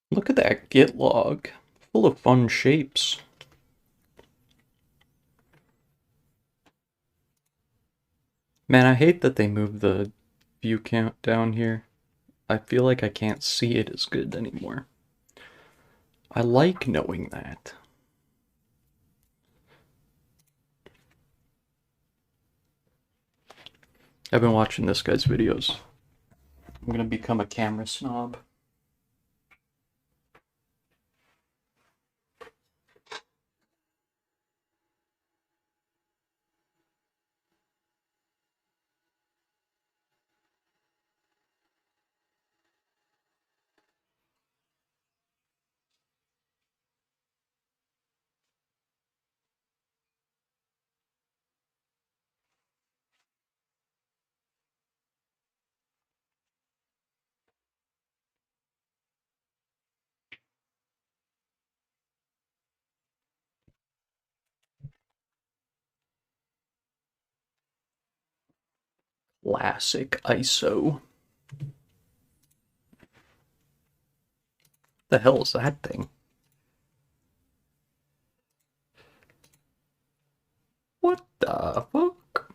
Look at that Git log, full of fun shapes. Man, I hate that they moved the view count down here. I feel like I can't see it as good anymore. I like knowing that. I've been watching this guy's videos. I'm gonna become a camera snob. Classic ISO. The hell is that thing? What the fuck?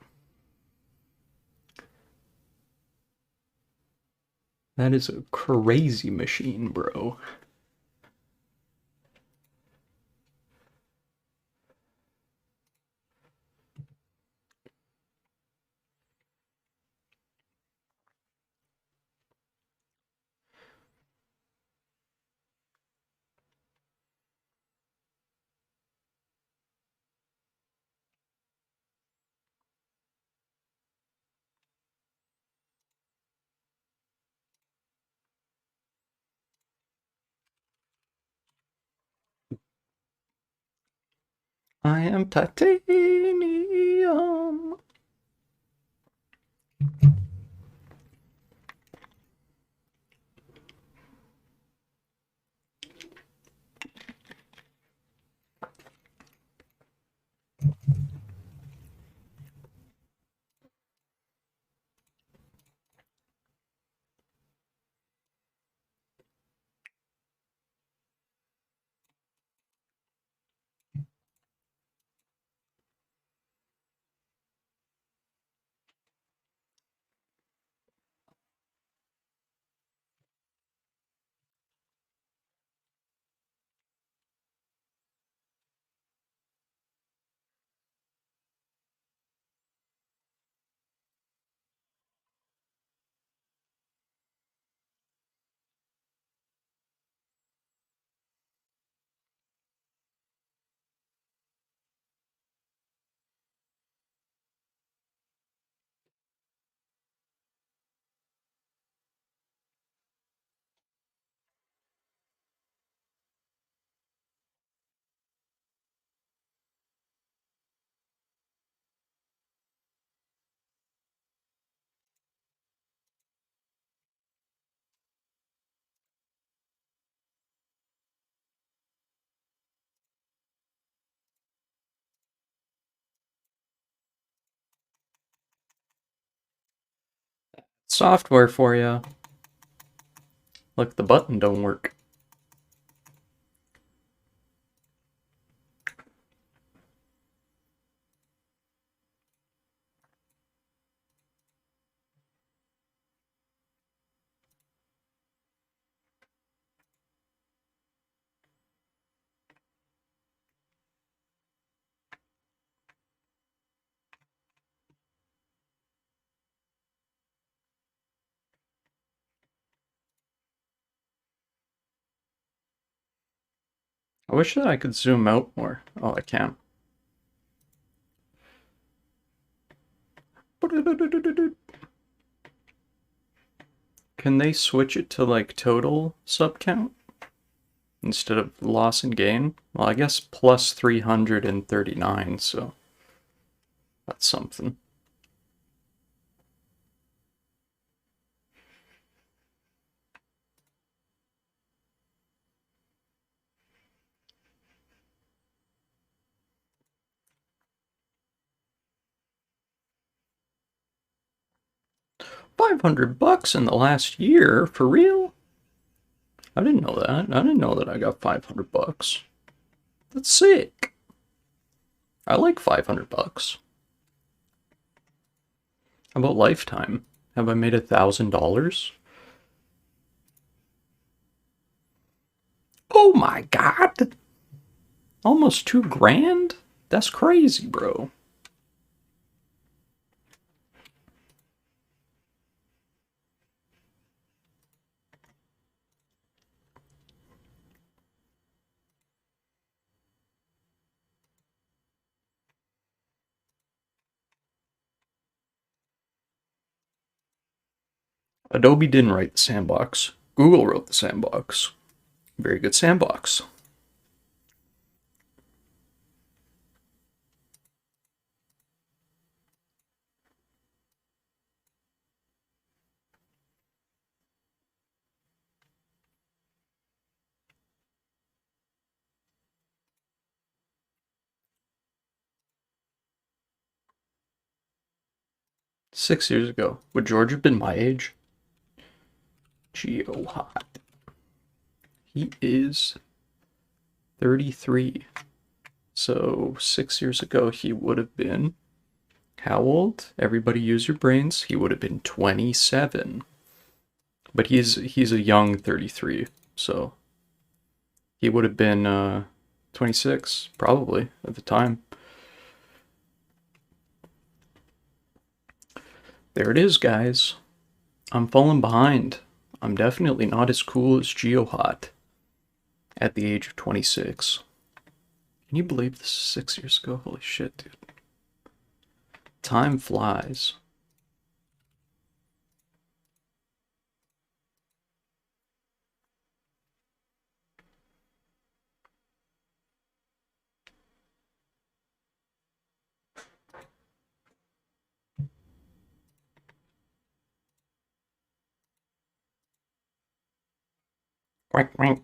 That is a crazy machine, bro. I am titanium. Software for you. Look, the button don't work. I wish that I could zoom out more. Oh, I can. Can they switch it to like total sub count instead of loss and gain? Well, I guess plus 339, so that's something. $500 in the last year, for real? I didn't know that. I didn't know that I got 500 bucks. That's sick. I like 500 bucks. How about lifetime? Have I made $1,000? Oh my god! Almost 2 grand? That's crazy, bro. Adobe didn't write the sandbox. Google wrote the sandbox. Very good sandbox. Six years ago. Would George have been my age? Geo hot. He is 33. So 6 years ago, he would have been how old? Everybody use your brains. He would have been 27. But he's a young 33, so he would have been 26 probably at the time. There it is, guys. I'm falling behind. I'm definitely not as cool as GeoHot at the age of 26. Can you believe this is 6 years ago? Holy shit, dude. Time flies. Quack, quack.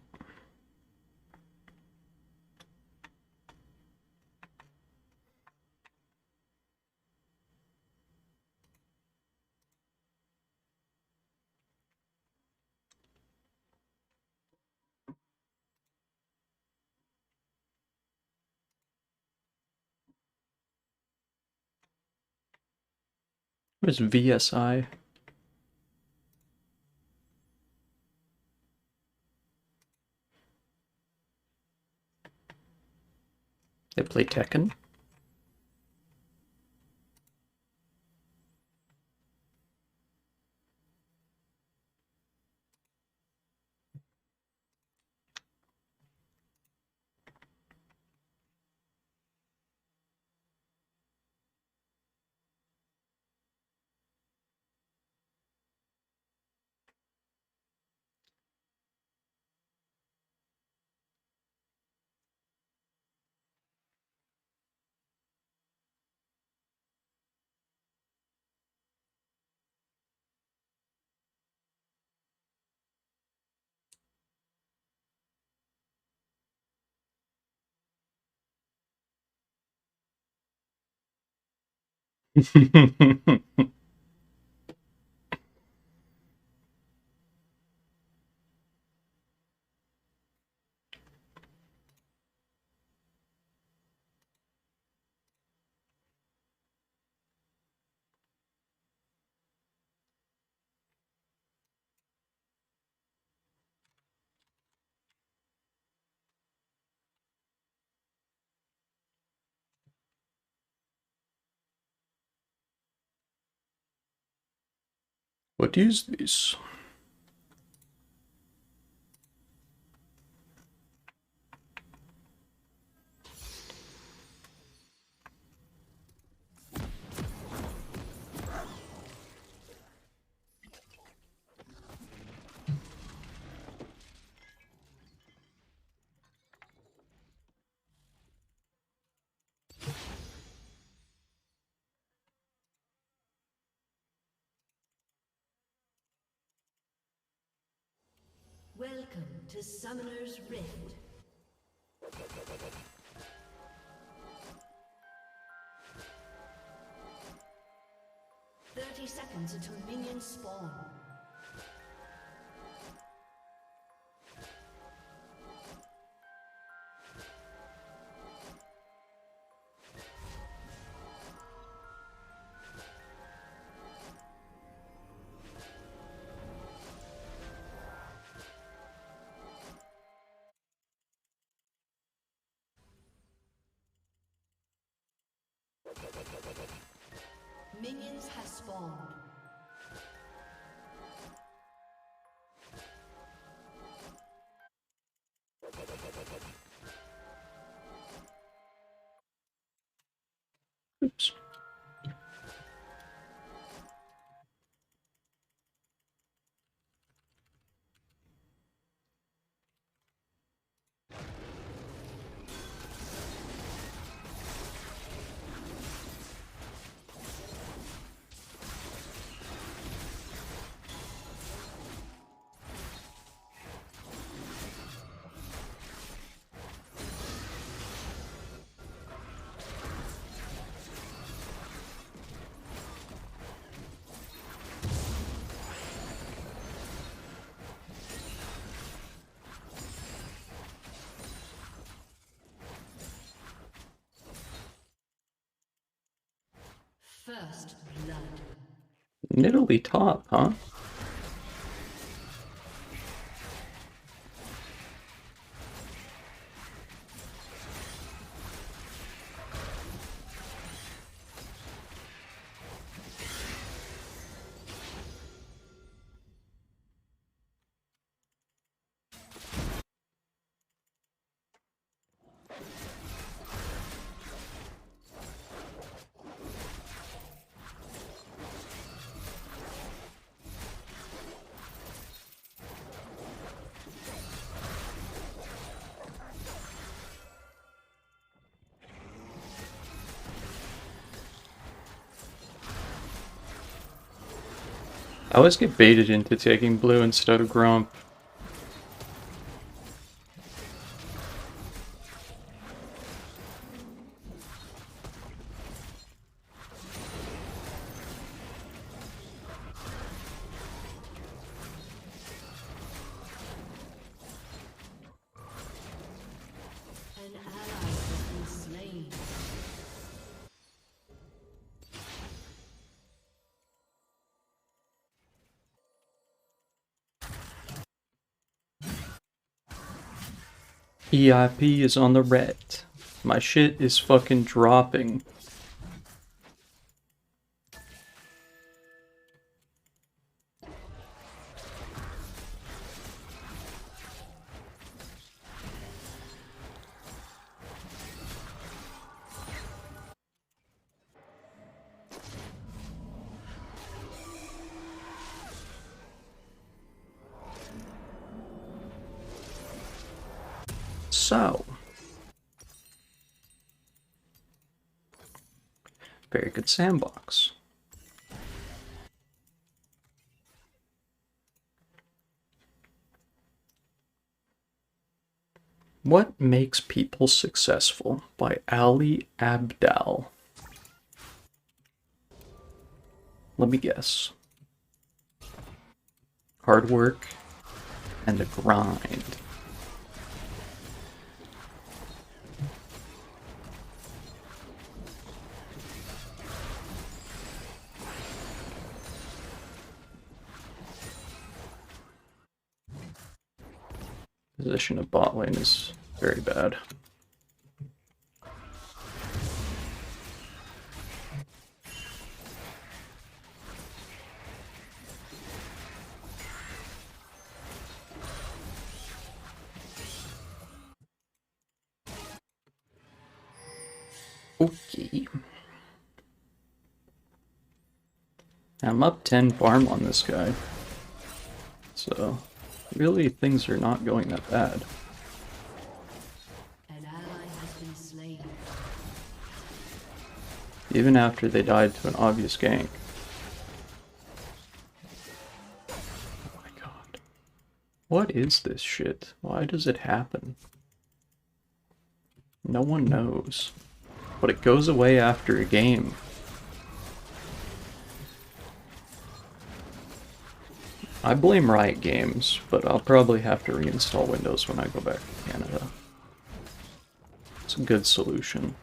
What is VSI? They play Tekken? What is this? Welcome to Summoner's Rift. Seconds until minions spawn. spawned. Oops. First blood. Nidalee top, huh? I always get baited into taking blue instead of Gromp. An ally has been slain. EIP is on the red. My shit is fucking dropping. So. Very good sandbox. What Makes People Successful by Ali Abdaal. Let me guess. Hard work and a grind. Position of bot lane is very bad. Okay. I'm up 10 farm on this guy. So, really, things are not going that bad. An ally has been slain. Even after they died to an obvious gank. Oh my god. What is this shit? Why does it happen? No one knows. But it goes away after a game. I blame Riot Games, but I'll probably have to reinstall Windows when I go back to Canada. It's a good solution.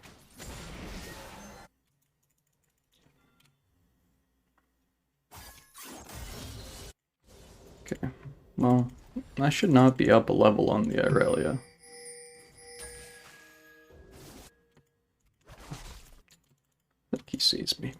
Okay, well, I should not be up a level on the Irelia. I think he sees me.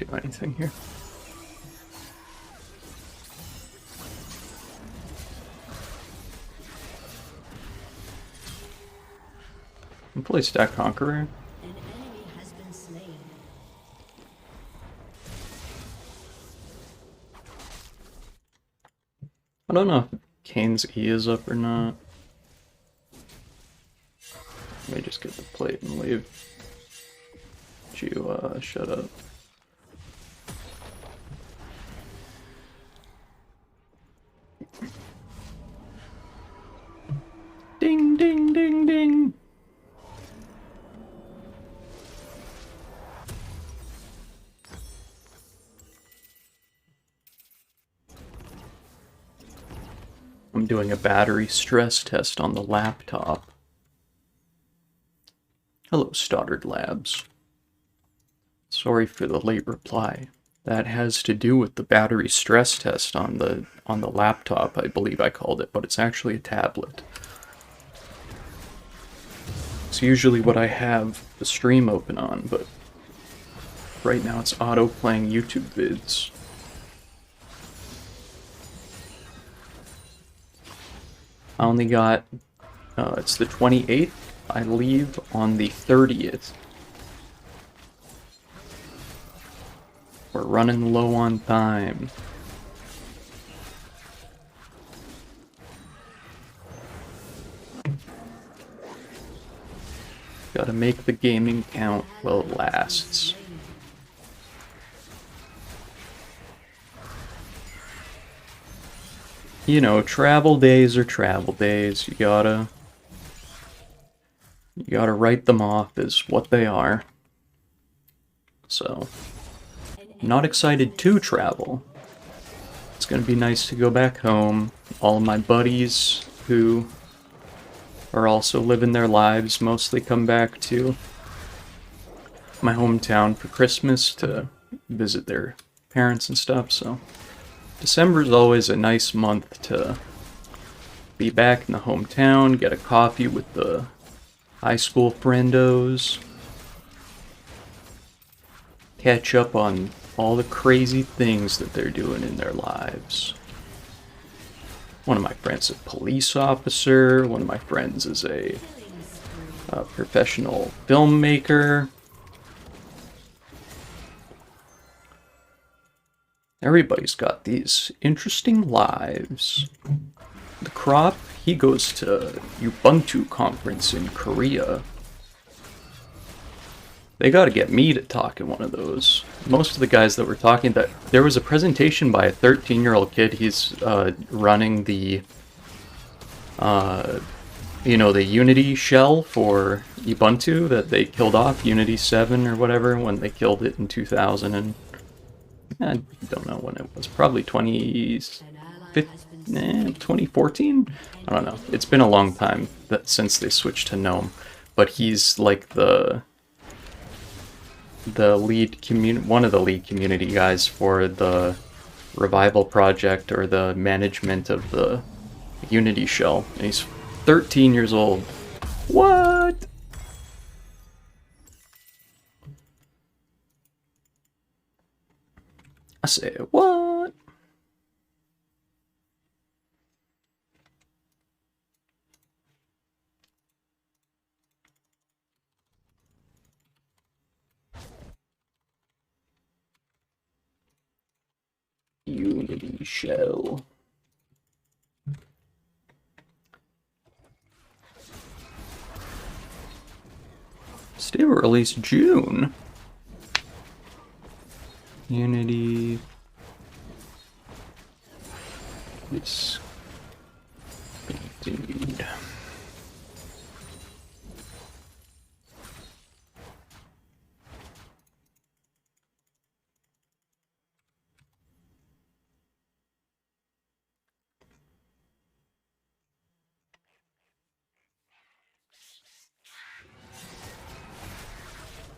do anything here. And play Stack Conqueror. An enemy has been slain. I don't know if Kane's E is up or not. Let me just get the plate and leave. You, shut up. Ding, ding, ding, ding. I'm doing a battery stress test on the laptop. Hello, Stoddard Labs. Sorry for the late reply. That has to do with the battery stress test on the laptop, I believe I called it, but it's actually a tablet. It's usually what I have the stream open on, but right now it's auto-playing YouTube vids. I only got, it's the 28th. I leave on the 30th. We're running low on time. Gotta make the gaming count while it lasts. You know, travel days are travel days. You gotta write them off as what they are. So, not excited to travel. It's gonna be nice to go back home. All my buddies who are also living their lives mostly come back to my hometown for Christmas to visit their parents and stuff, so December is always a nice month to be back in the hometown, get a coffee with the high school friendos, catch up on all the crazy things that they're doing in their lives. One of my friends is a police officer, one of my friends is a professional filmmaker. Everybody's got these interesting lives. The Crop, he goes to Ubuntu conference in Korea. They gotta get me to talk at one of those. Most of the guys that were talking, that there was a presentation by a 13-year-old kid. He's running the, the Unity shell for Ubuntu that they killed off, Unity 7 or whatever, when they killed it in 2000 and I don't know when it was, probably 2014? I don't know. It's been a long time since they switched to GNOME, but he's like the lead one of the lead community guys for the revival project or the management of the Unity shell. And he's 13 years old. What? I say, what? Unity shell. Stay released June. Unity. Yes. Indeed.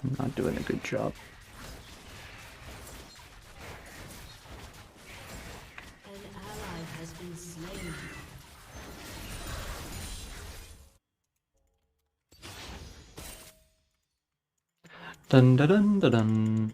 I'm not doing a good job. An ally has been slain. Dun dun dun dun dun.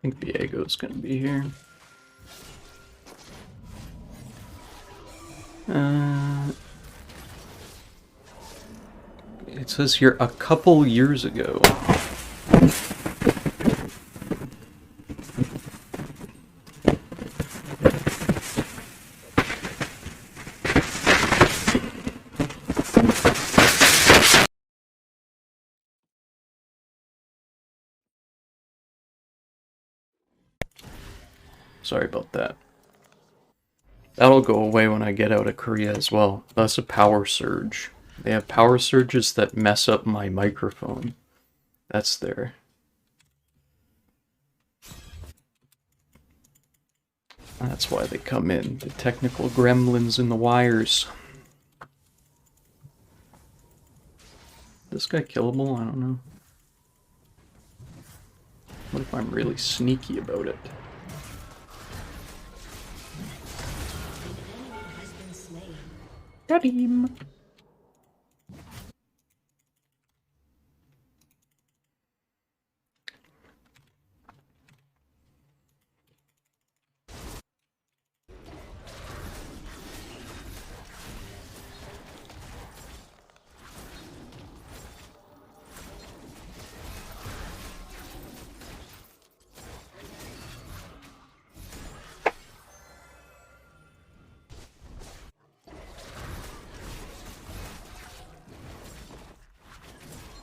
think Viego's gonna be here. It says here a couple years ago. Sorry about that. That'll go away when I get out of Korea as well. That's a power surge. They have power surges that mess up my microphone. That's there. That's why they come in. The technical gremlins in the wires. This guy killable? I don't know. What if I'm really sneaky about it? Got him!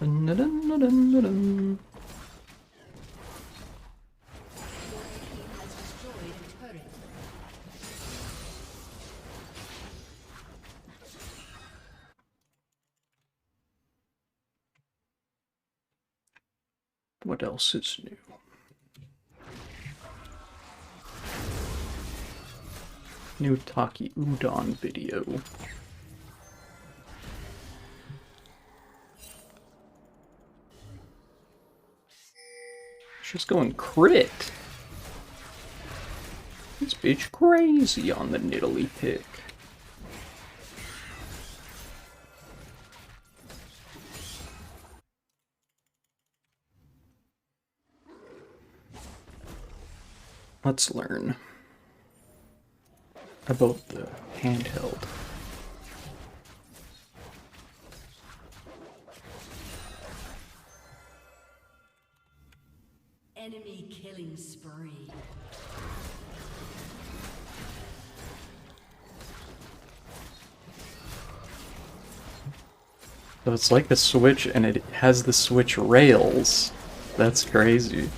Dun-dun-dun-dun-dun-dun. What else is new? New Taki Udon video. She's going crit. This bitch crazy on the Nidalee pick. Let's learn about the handheld. Enemy killing spree. So it's like the Switch, and it has the Switch rails. That's crazy.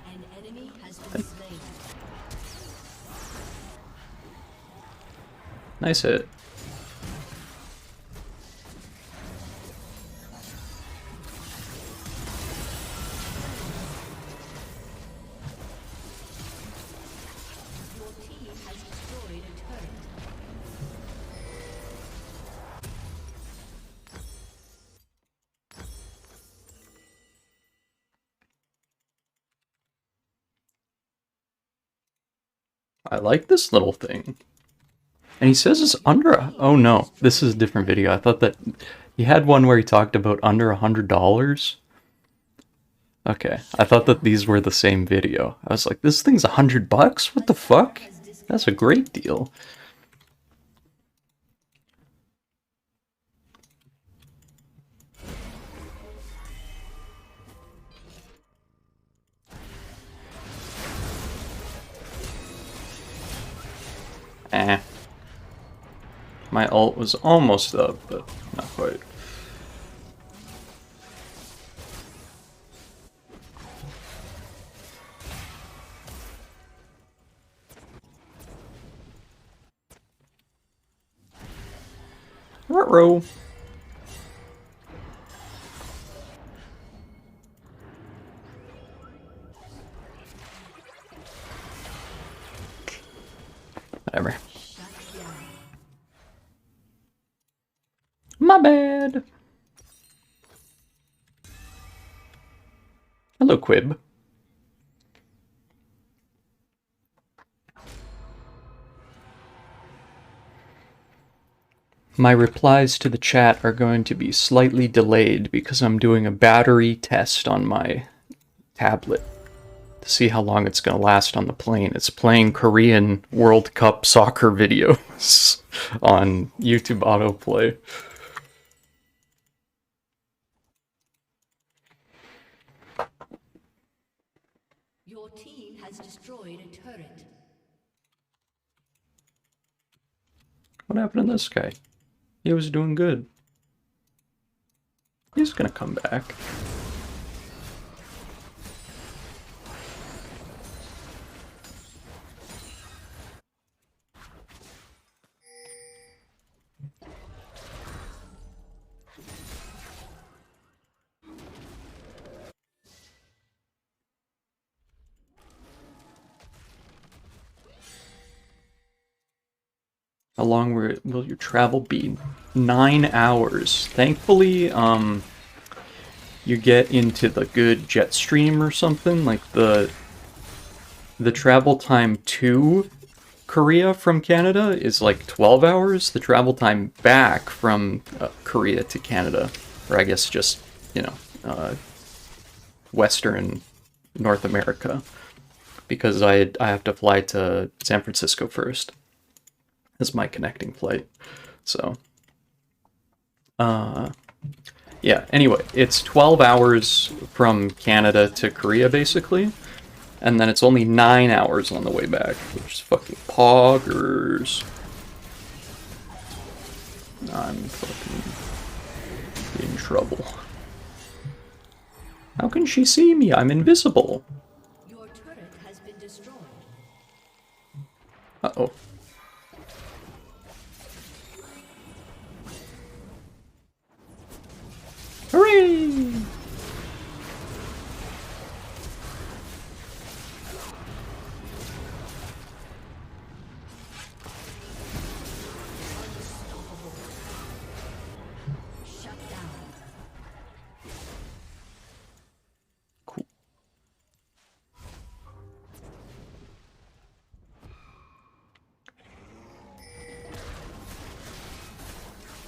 An enemy has been slain. Nice hit. Your team has destroyed a turret. I like this little thing. And he says it's under oh no, this is a different video. I thought that he had one where he talked about under $100. Okay, I thought that these were the same video. I was like, this thing's $100? What the fuck? That's a great deal. Eh. My ult was almost up, but not quite. Ruh-roh. Whatever. My bad. Hello, Quib. My replies to the chat are going to be slightly delayed because I'm doing a battery test on my tablet to see how long it's going to last on the plane. It's playing Korean World Cup soccer videos on YouTube autoplay. Your team has destroyed a turret. What happened to this guy? He was doing good. He's gonna come back. How long will your travel be? 9 hours. Thankfully, you get into the good jet stream or something, like the travel time to Korea from Canada is like 12 hours. The travel time back from Korea to Canada, or I guess just, you know, Western North America, because I have to fly to San Francisco first as my connecting flight. So, yeah, anyway, it's 12 hours from Canada to Korea, basically, and then it's only 9 hours on the way back, which is fucking poggers. I'm fucking in trouble. How can she see me? I'm invisible. Your turret has been destroyed. Uh-oh. Hooray! Shut down. Cool.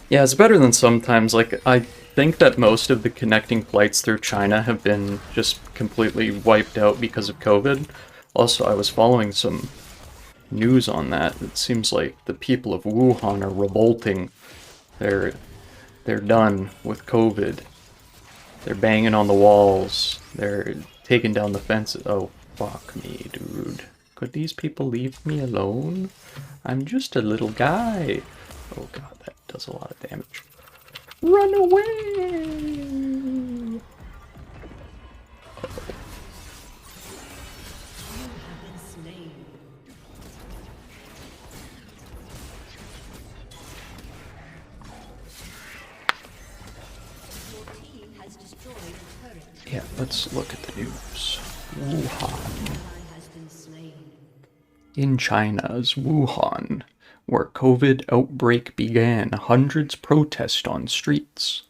Yeah, it's better than sometimes. Like, I think that most of the connecting flights through China have been just completely wiped out because of COVID. Also, I was following some news on that. It seems like the people of Wuhan are revolting. They're done with COVID. They're banging on the walls. They're taking down the fences. Oh, fuck me, dude. Could these people leave me alone? I'm just a little guy. Oh god, that does a lot of damage. Run away! Slain. Your team has destroyed a turret. Yeah, let's look at the news. Wuhan. Ally has been slain. In China's Wuhan, where COVID outbreak began, hundreds protest on streets.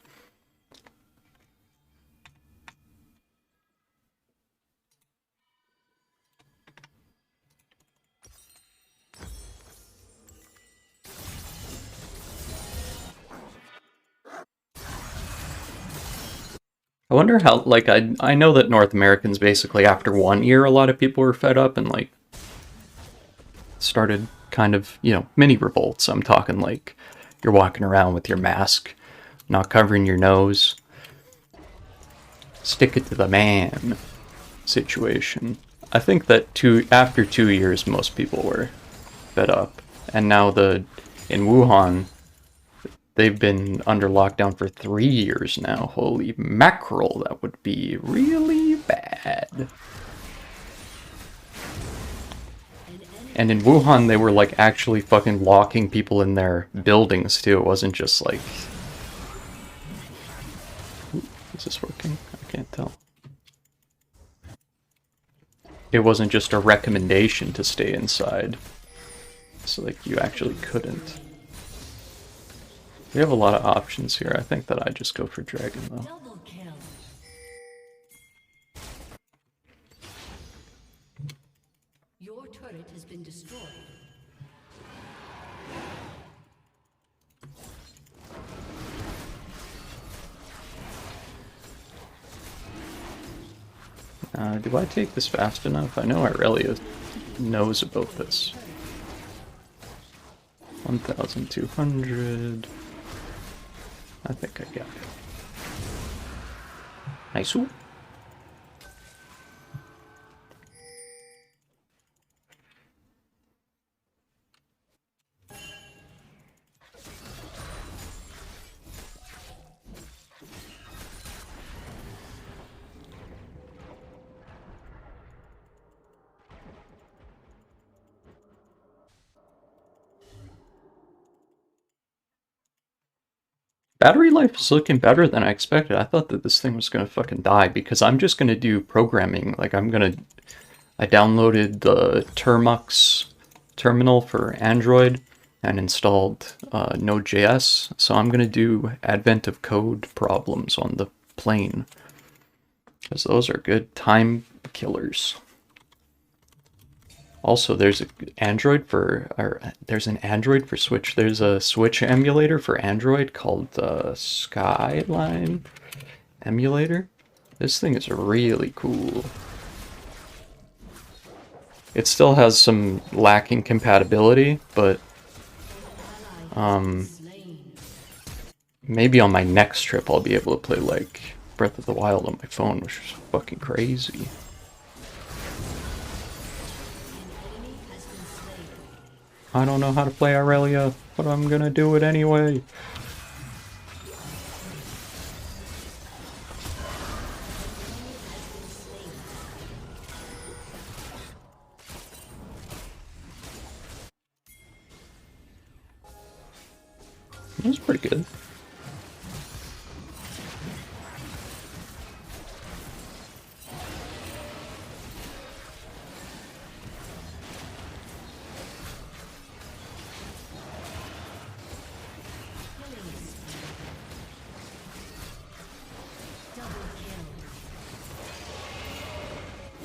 I wonder how, like, I know that North Americans basically after 1 year, a lot of people were fed up and, like, started kind of, you know, mini revolts. I'm talking like you're walking around with your mask, not covering your nose. Stick it to the man situation. I think that after 2 years, most people were fed up. And now in Wuhan, they've been under lockdown for 3 years now. Holy mackerel, that would be really bad. And in Wuhan, they were like actually fucking locking people in their buildings too. It wasn't just like... Is this working? I can't tell. It wasn't just a recommendation to stay inside. So like you actually couldn't. We have a lot of options here. I think that I just go for dragon though. Double kill. Your turret has been destroyed. Do I take this fast enough? I know Aurelia knows about this. 1,200. I think I got it. Nice. Ooh. Battery life is looking better than I expected. I thought that this thing was gonna fucking die because I'm just gonna do programming. Like I downloaded the Termux terminal for Android and installed Node.js. So I'm gonna do Advent of Code problems on the plane because those are good time killers. Also, there's an Android for Switch. There's a Switch emulator for Android called Skyline Emulator. This thing is really cool. It still has some lacking compatibility, but maybe on my next trip I'll be able to play like Breath of the Wild on my phone, which is fucking crazy. I don't know how to play Aurelia, but I'm gonna do it anyway. That's pretty good.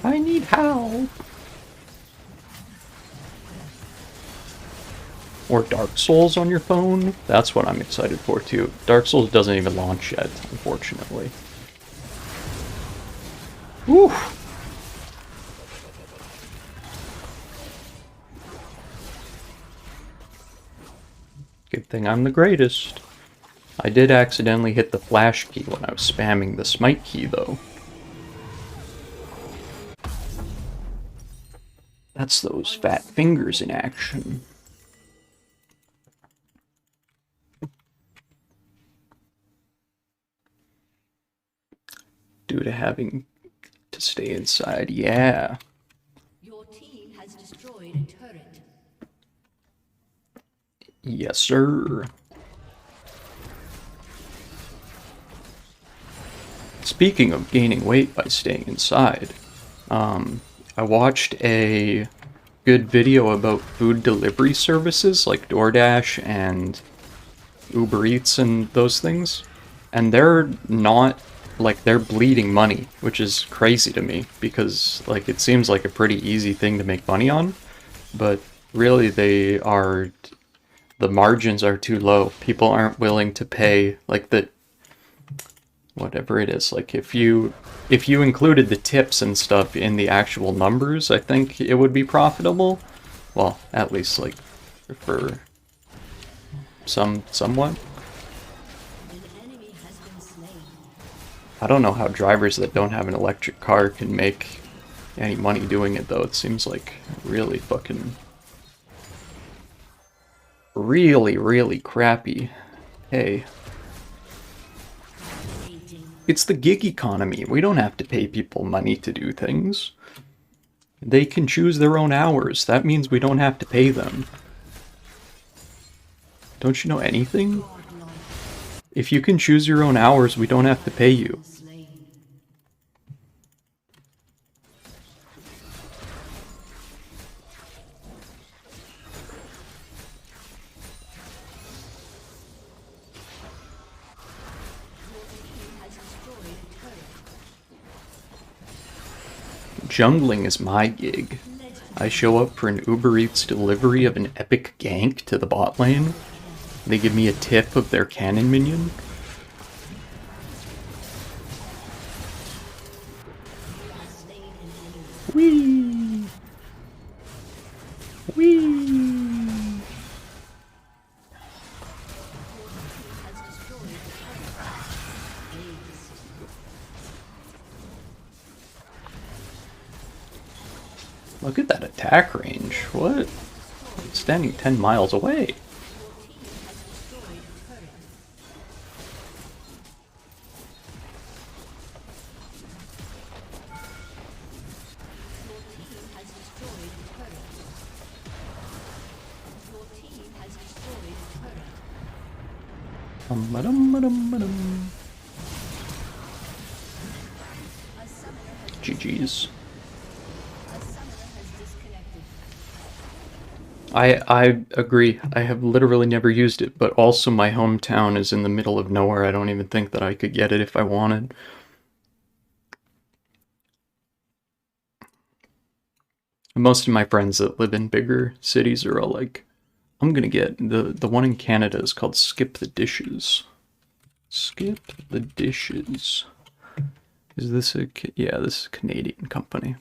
I need help. Or Dark Souls on your phone. That's what I'm excited for too. Dark Souls doesn't even launch yet, unfortunately. Whew. Good thing I'm the greatest. I did accidentally hit the flash key when I was spamming the smite key though. That's those fat fingers in action. Due to having to stay inside, yeah. Your team has destroyed a turret. Yes, sir. Speaking of gaining weight by staying inside, I watched a good video about food delivery services like DoorDash and Uber Eats and those things, and they're not, like, they're bleeding money, which is crazy to me because, like, it seems like a pretty easy thing to make money on, but really the margins are too low. People aren't willing to pay, like, whatever it is, like if you included the tips and stuff in the actual numbers, I think it would be profitable. Well, at least like for somewhat. I don't know how drivers that don't have an electric car can make any money doing it though. It seems like really fucking really, really crappy pay. It's the gig economy. We don't have to pay people money to do things. They can choose their own hours. That means we don't have to pay them. Don't you know anything? If you can choose your own hours, we don't have to pay you. Jungling is my gig. I show up for an Uber Eats delivery of an epic gank to the bot lane. They give me a tip of their cannon minion. Whee! Whee! Look at that attack range. What? I'm standing 10 miles away. GG's. I agree. I have literally never used it, but also my hometown is in the middle of nowhere. I don't even think that I could get it if I wanted. Most of my friends that live in bigger cities are all like, I'm gonna get the one in Canada is called Skip the Dishes. Skip the Dishes. Is this a... yeah, this is a Canadian company.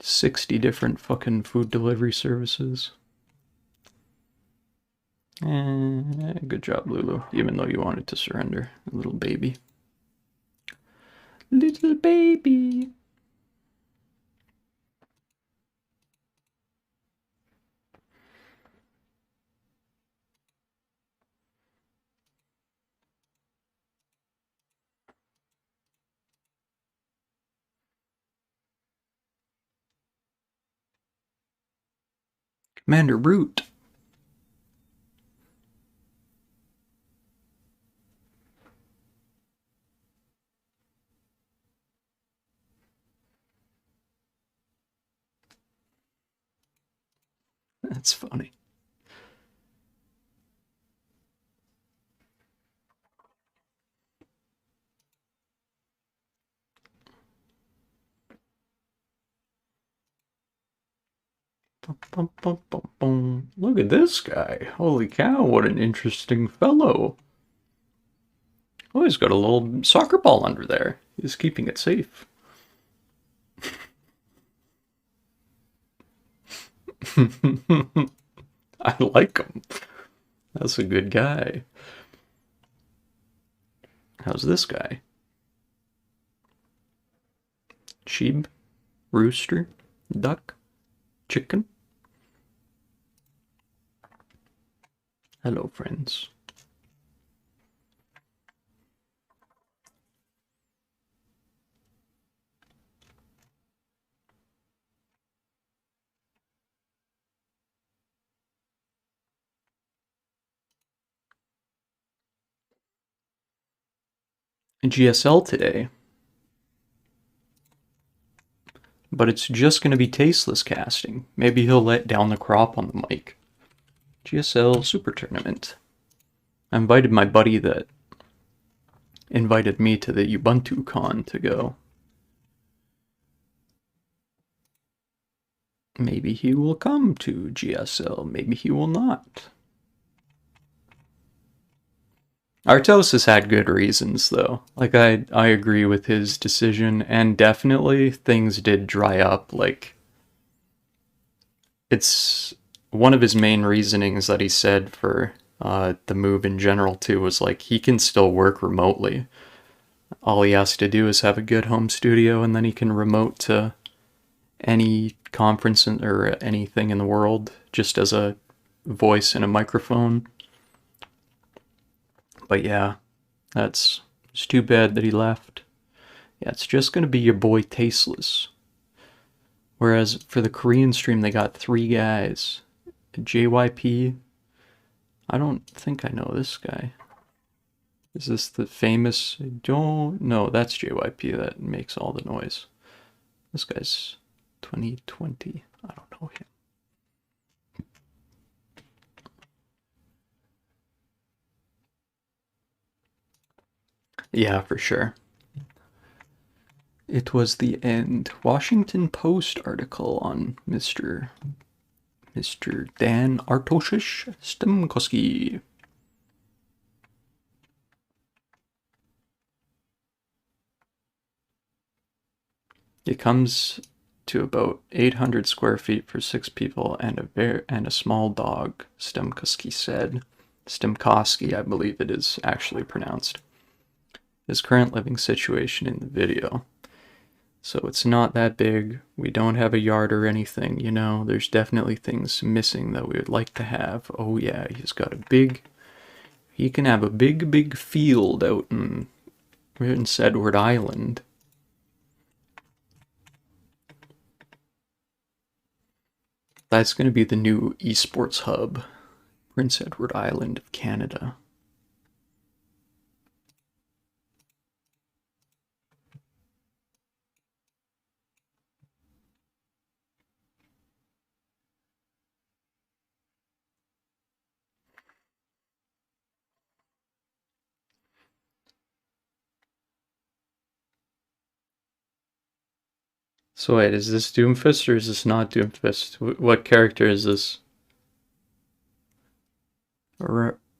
60 different fucking food delivery services. Good job, Lulu, even though you wanted to surrender, little baby. Little baby. Commander Root. That's funny. Look at this guy. Holy cow, what an interesting fellow. Oh, he's got a little soccer ball under there. He's keeping it safe. I like him. That's a good guy. How's this guy? Sheep? Rooster? Duck? Chicken? Hello, friends. GSL today. But it's just going to be tasteless casting. Maybe he'll let down the crop on the mic. GSL Super Tournament. I invited my buddy that invited me to the Ubuntu Con to go. Maybe he will come to GSL, maybe he will not. Artos has had good reasons, though. Like, I agree with his decision, and definitely things did dry up. Like, it's one of his main reasonings that he said for the move in general, too, was like, he can still work remotely. All he has to do is have a good home studio, and then he can remote to any conference or anything in the world, just as a voice and a microphone. But yeah, it's too bad that he left. Yeah, it's just gonna be your boy Tasteless. Whereas for the Korean stream, they got 3 guys. JYP. I don't think I know this guy. Is this the famous? I don't know. That's JYP that makes all the noise. This guy's 2020. I don't know him. Yeah, for sure. It was the end. Washington Post article on Mr. Dan Artoshish Stemkowski. It comes to about 800 square feet for 6 people and a small dog, Stemkowski said. Stemkowski, I believe it is actually pronounced. His current living situation in the video. So it's not that big. We don't have a yard or anything, you know. There's definitely things missing that we would like to have. Oh yeah, he can have a big field out in Prince Edward Island. That's going to be the new esports hub. Prince Edward Island of Canada. So wait, is this Doomfist or is this not Doomfist? What character is this?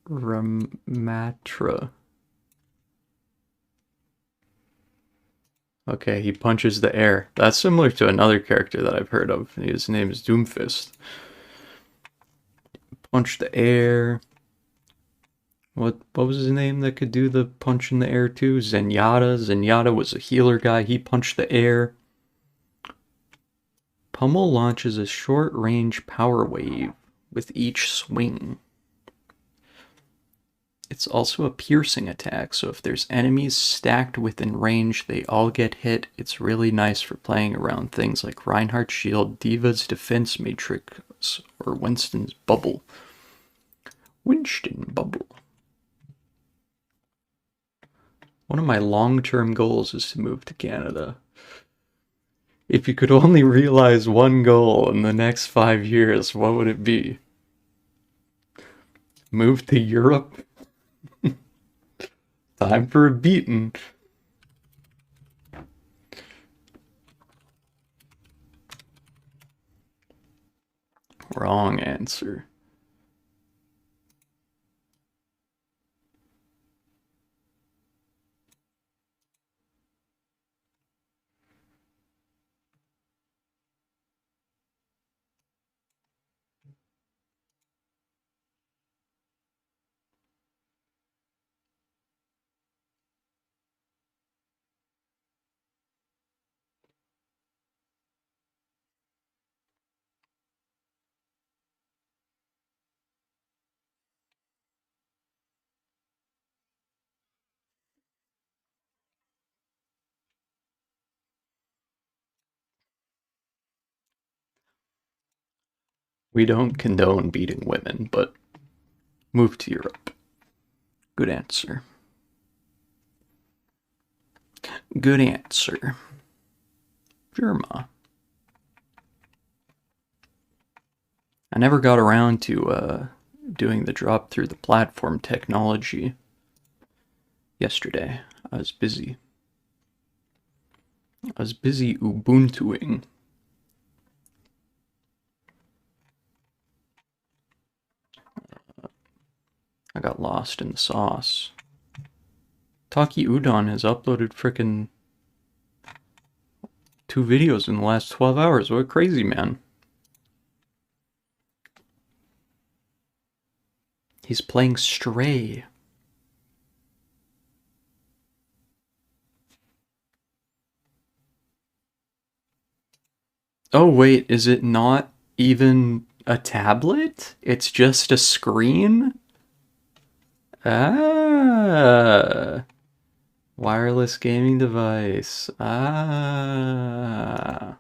Ramatra. Okay, he punches the air. That's similar to another character that I've heard of. His name is Doomfist. Punch the air. What was his name that could do the punch in the air too? Zenyatta. Zenyatta was a healer guy. He punched the air. Pummel launches a short-range power wave with each swing. It's also a piercing attack, so if there's enemies stacked within range, they all get hit. It's really nice for playing around things like Reinhardt's Shield, Diva's Defense Matrix, or Winston's Bubble. Winston Bubble. One of my long-term goals is to move to Canada. If you could only realize one goal in the next 5 years, what would it be? Move to Europe? Time for a beating. Wrong answer. We don't condone beating women, but move to Europe. Good answer. Good answer. Germa. I never got around to doing the drop through the platform technology yesterday. I was busy. Ubuntuing. I got lost in the sauce. Taki Udon has uploaded frickin' 2 videos in the last 12 hours. What crazy, man. He's playing Stray. Oh wait, is it not even a tablet? It's just a screen? Ah, wireless gaming device. Ah.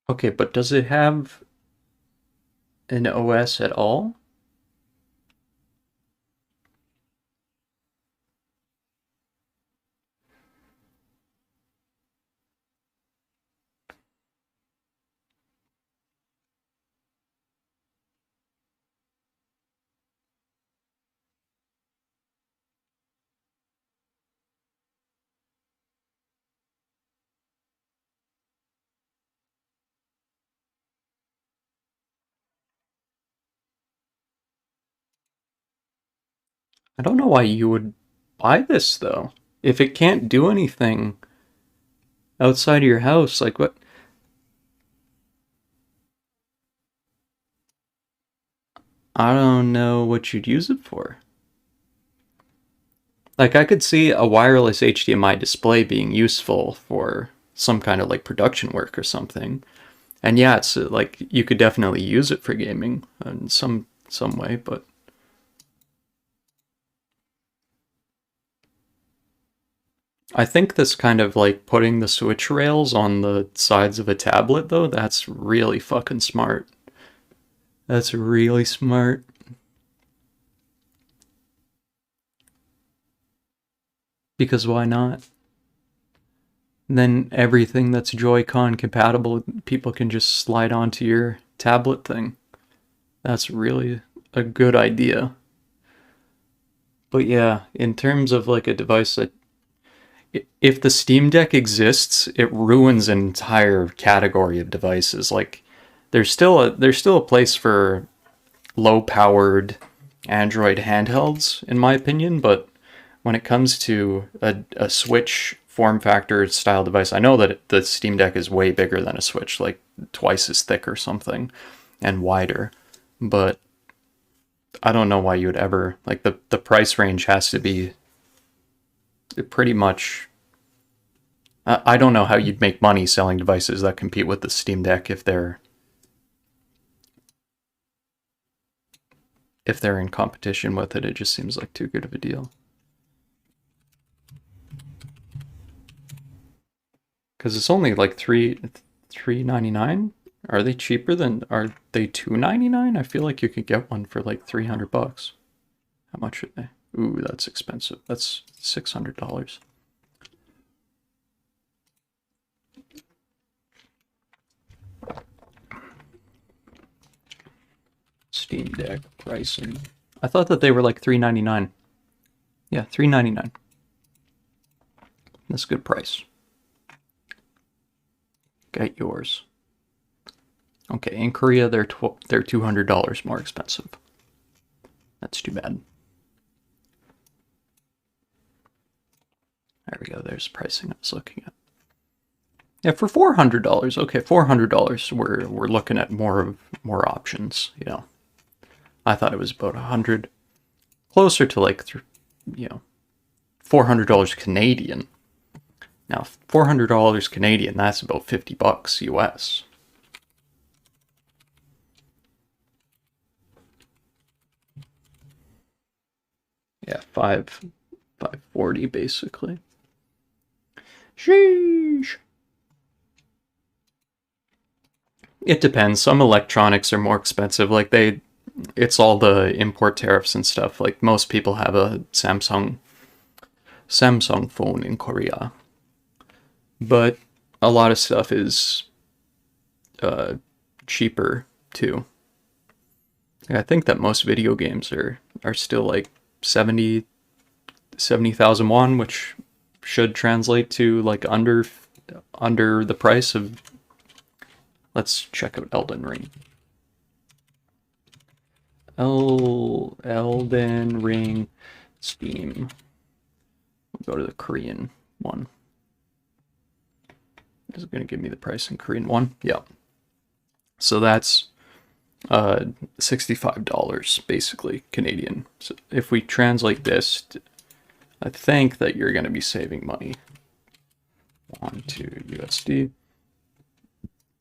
Okay, but does it have an OS at all? I don't know why you would buy this though. If it can't do anything outside of your house, like what? I don't know what you'd use it for. Like I could see a wireless HDMI display being useful for some kind of like production work or something. And yeah, it's like you could definitely use it for gaming in some way, but I think this kind of like putting the switch rails on the sides of a tablet though, that's really fucking smart. That's really smart. Because why not? Then everything that's Joy-Con compatible, people can just slide onto your tablet thing. That's really a good idea. But yeah, in terms of like a device that if the Steam Deck exists, it ruins an entire category of devices. Like there's still a place for low-powered Android handhelds, in my opinion, but when it comes to a Switch form factor style device, I know that the Steam Deck is way bigger than a Switch, like twice as thick or something, and wider. But I don't know why you would ever like the price range has to be pretty much. I don't know how you'd make money selling devices that compete with the Steam Deck if they're in competition with it. It just seems like too good of a deal. Because it's only like $3.99. Are they cheaper than? Are they $2.99? I feel like you could get one for like $300. How much are they? Ooh, that's expensive. That's $600. Steam Deck pricing. I thought that they were like $3.99. Yeah, $3.99. That's a good price. Get yours. Okay, in Korea they're $200 more expensive. That's too bad. There we go. There's pricing I was looking at. Yeah, for $400. Okay, $400. We're looking at more options. You know, I thought it was about 100, closer to like, $400 Canadian. Now, $400 Canadian. That's about $50 US. Yeah, 540 basically. Sheesh. It depends. Some electronics are more expensive. Like it's all the import tariffs and stuff. Like most people have a Samsung phone in Korea. but a lot of stuff is cheaper too. I think that most video games are still like 70,000 won, which should translate to like under the price of. Let's check out Elden Ring. Elden Ring Steam. We'll go to the Korean one. Is it going to give me the price in Korean one? Yeah. So that's $65 basically Canadian. So if we translate this, I think that you're going to be saving money. On to USD.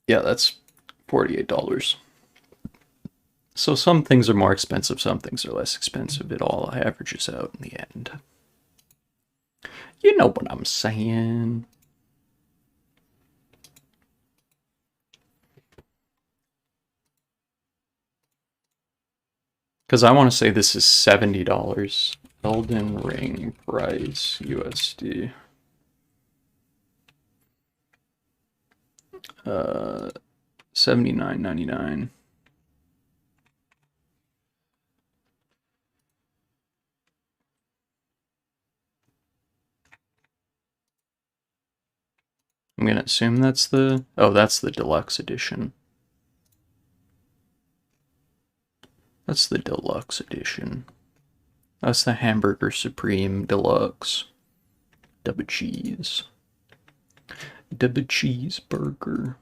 Yeah, that's $48. So some things are more expensive, some things are less expensive. It all averages out in the end. You know what I'm saying. Because I want to say this is $70. Elden Ring price USD. $79.99. I'm gonna assume that's the that's the deluxe edition. That's the deluxe edition. That's the Hamburger Supreme Deluxe. Double cheese. Double cheeseburger.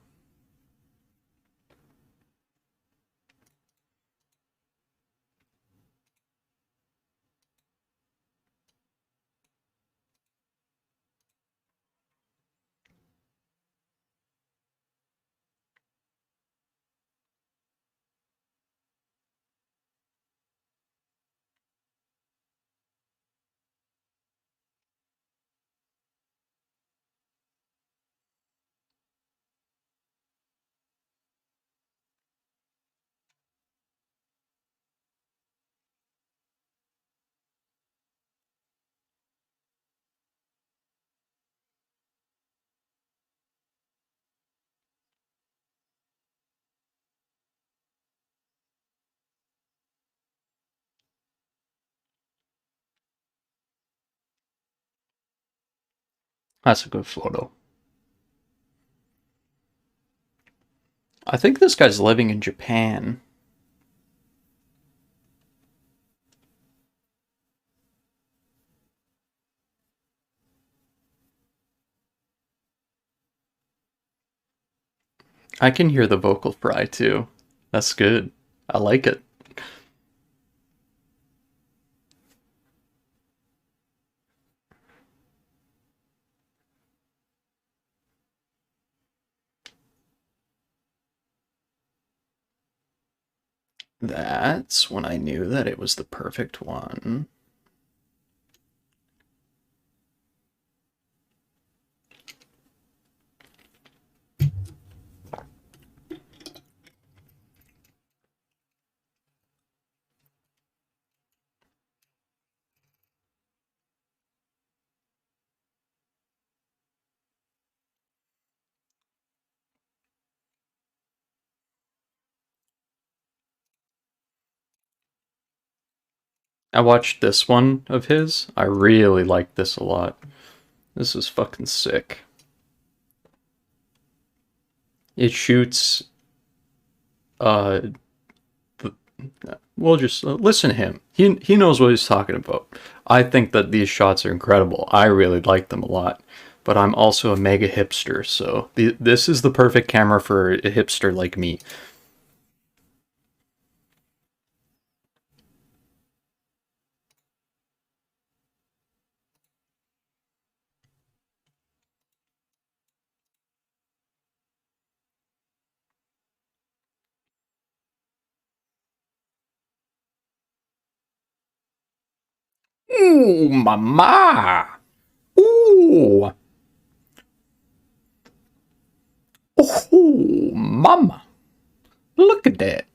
That's a good photo. I think this guy's living in Japan. I can hear the vocal fry too. That's good. I like it. That's when I knew that it was the perfect one. I watched this one of his. I really liked this a lot. This is fucking sick. It shoots uh we'll just listen to him. He knows what he's talking about. I think that these shots are incredible. I really like them a lot. But I'm also a mega hipster, so this is the perfect camera for a hipster like me. Ooh, mama! Ooh! Oh, mama! Look at that!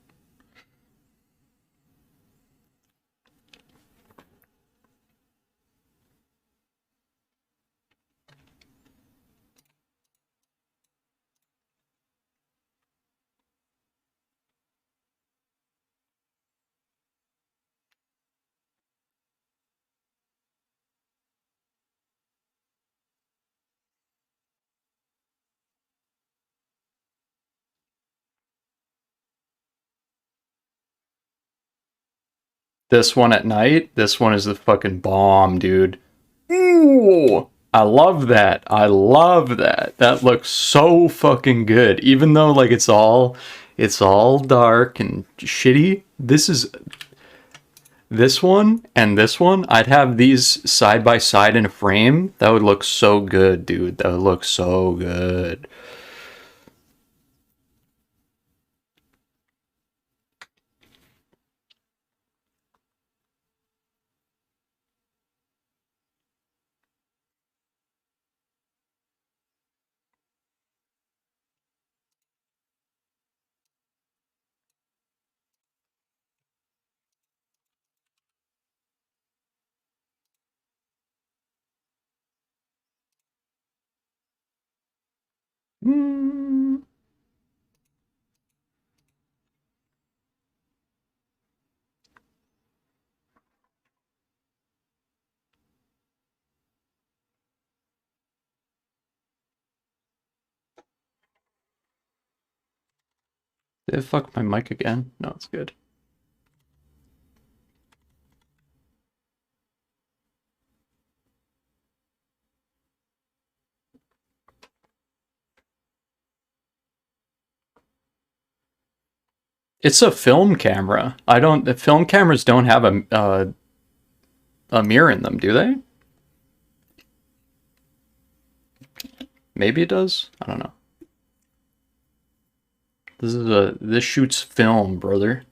This one at night, this one is the fucking bomb, dude. Ooh, I love that. I love that. That looks so fucking good. Even though like it's all dark and shitty. This one and this one, I'd have these side by side in a frame. That would look so good, dude. That would look so good. Mm. Did it fuck my mic again? No, it's good. It's a film camera. The film cameras don't have a mirror in them, do they? Maybe it does. I don't know. This shoots film, brother.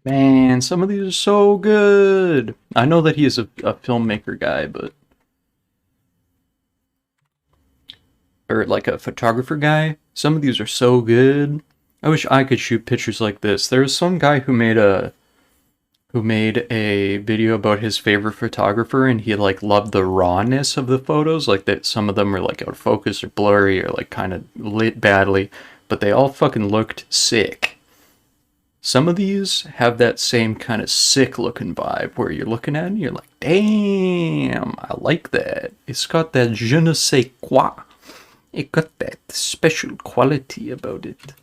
Man, some of these are so good. I know that he is a filmmaker guy, but or like a photographer guy. Some of these are so good. I wish I could shoot pictures like this. There was some guy who made a video about his favorite photographer, and he like loved the rawness of the photos, like that some of them are like out of focus or blurry or like kind of lit badly, but they all fucking looked sick. Some of these have that same kind of sick looking vibe where you're looking at it and you're like, damn, I like that. It's got that je ne sais quoi. It got that special quality about it.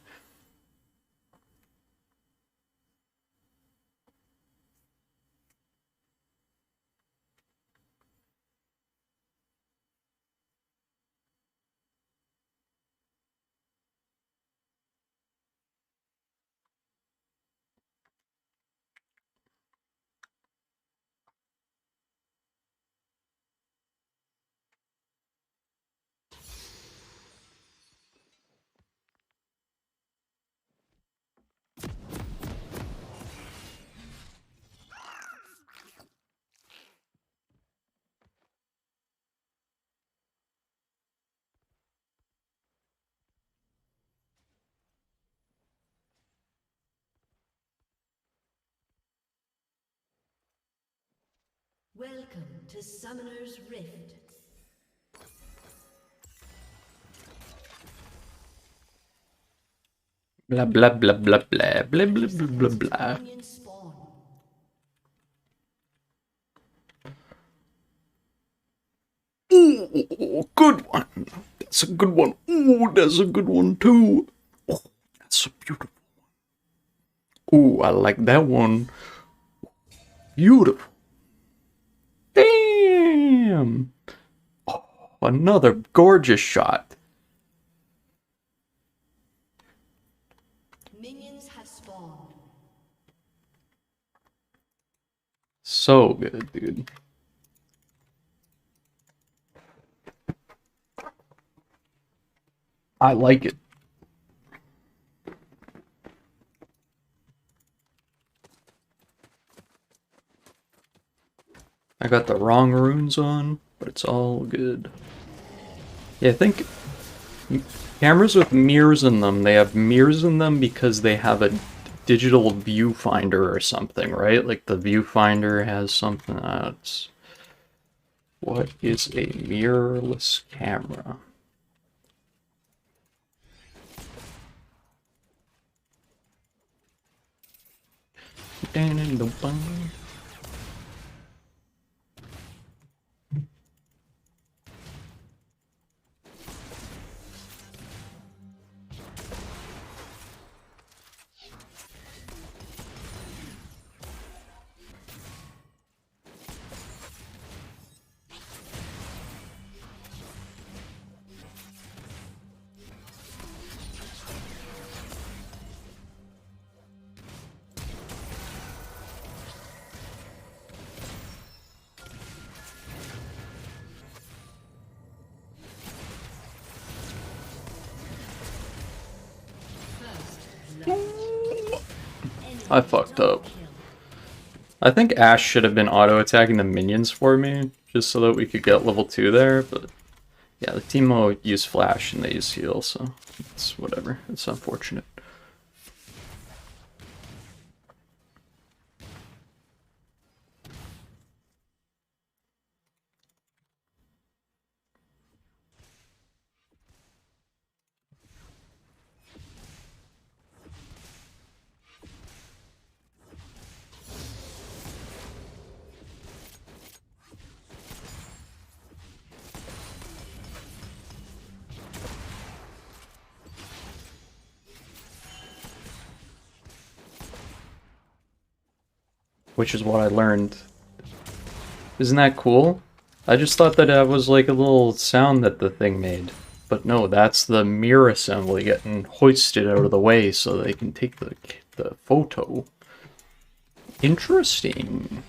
Welcome to Summoner's Rift. Blah blah blah blah blah blah blah blah blah blah. Minion spawn. Ooh, good one. That's a good one. Ooh, that's a good one too. Oh, that's a beautiful one. Ooh, I like that one. Beautiful. Damn. Oh, another gorgeous shot. Minions have spawned. So good, dude. I like it. I got the wrong runes on, but it's all good. Yeah, Cameras with mirrors in them, they have mirrors in them because they have a digital viewfinder or something, right? Like the viewfinder has something that's... What is a mirrorless camera? I fucked up. I think Ashe should have been auto-attacking the minions for me, just so that we could get level 2 there, but yeah, the Teemo use flash and they use heal, so it's whatever. It's unfortunate. Which is what I learned. Isn't that cool? I just thought that was like a little sound that the thing made. But no, that's the mirror assembly getting hoisted out of the way so they can take the photo. Interesting.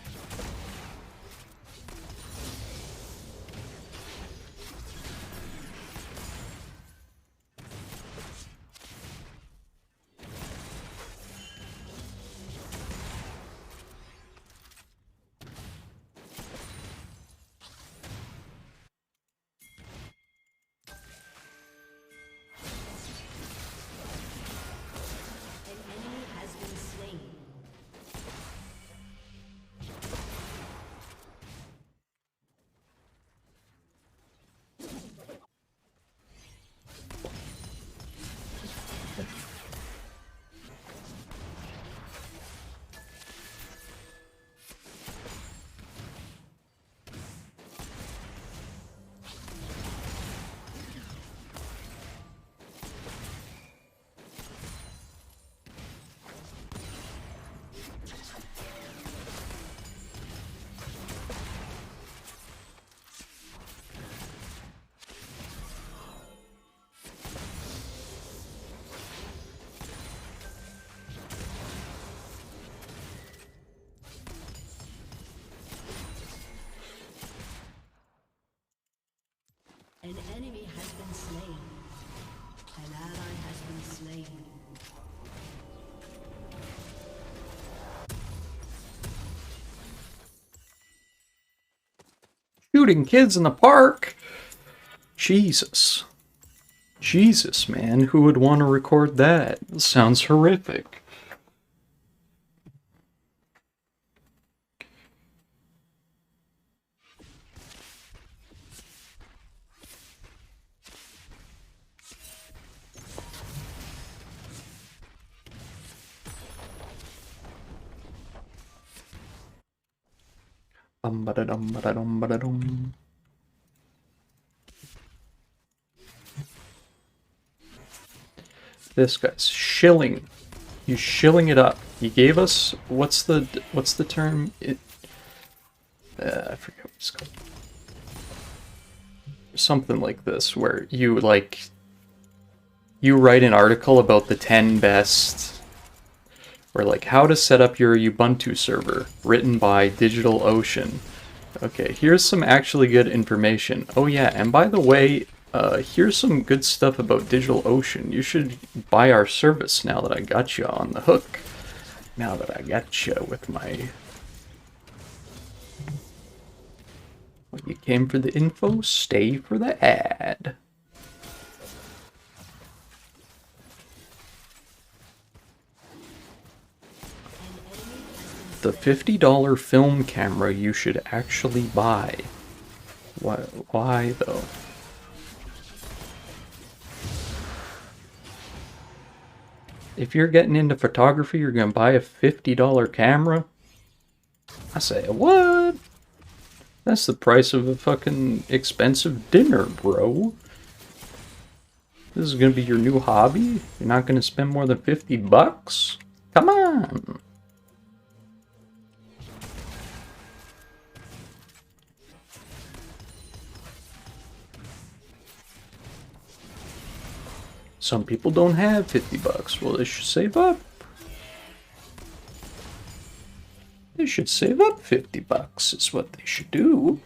An enemy has been slain. An ally has been slain. Shooting kids in the park? Jesus. Jesus, man, who would want to record that? Sounds horrific. Ba-da-dum. This guy's shilling. He's shilling it up. He gave us what's the term? I forget what it's called. Something like this, where you write an article about the 10 best, or like how to set up your Ubuntu server, written by DigitalOcean. Okay, here's some actually good information. Oh yeah, and by the way, here's some good stuff about DigitalOcean. You should buy our service now that I got you on the hook. Now that I got you with my... Well, you came for the info, stay for the ad. the $50 film camera you should actually buy. Why though? If you're getting into photography, you're gonna buy a $50 camera? I say, what? That's the price of a fucking expensive dinner, bro. This is gonna be your new hobby? You're not gonna spend more than 50 bucks? Come on! Some people don't have 50 bucks. Well, they should save up. They should save up 50 bucks, is what they should do.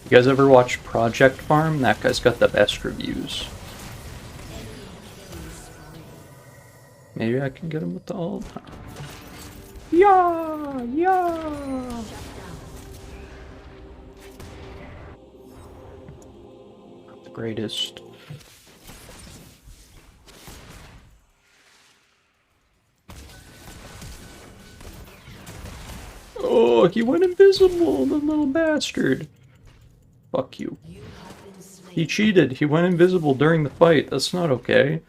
You guys ever watch Project Farm? That guy's got the best reviews. Maybe I can get him with the ult. Yeah! Yeah! Not the greatest. Oh, he went invisible, the little bastard. Fuck you. He cheated. He went invisible during the fight. That's not okay.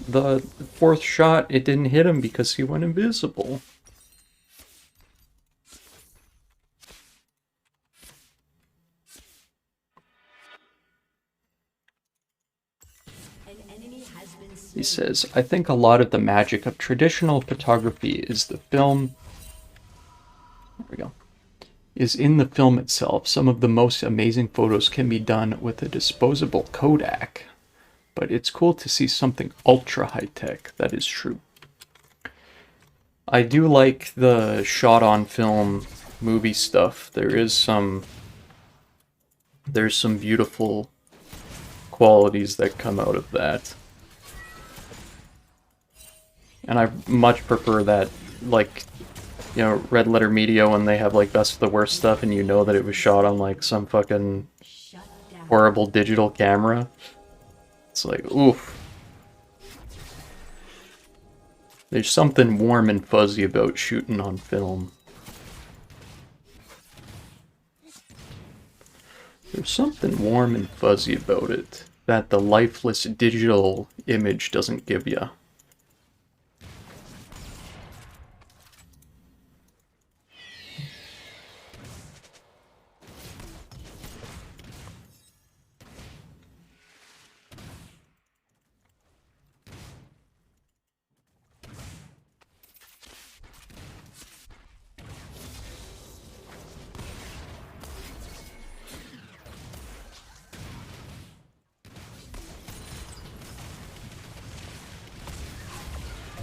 The fourth shot, it didn't hit him because he went invisible. He says, I think a lot of the magic of traditional photography is the film. There we go. Is in the film itself. Some of the most amazing photos can be done with a disposable Kodak. But it's cool to see something ultra high-tech. That is true. I do like the shot-on-film movie stuff. There's some beautiful qualities that come out of that. And I much prefer that, like, you know, Red Letter Media when they have, like, best of the worst stuff and you know that it was shot on, like, some fucking horrible digital camera. It's like, oof. There's something warm and fuzzy about shooting on film. There's something warm and fuzzy about it that the lifeless digital image doesn't give you.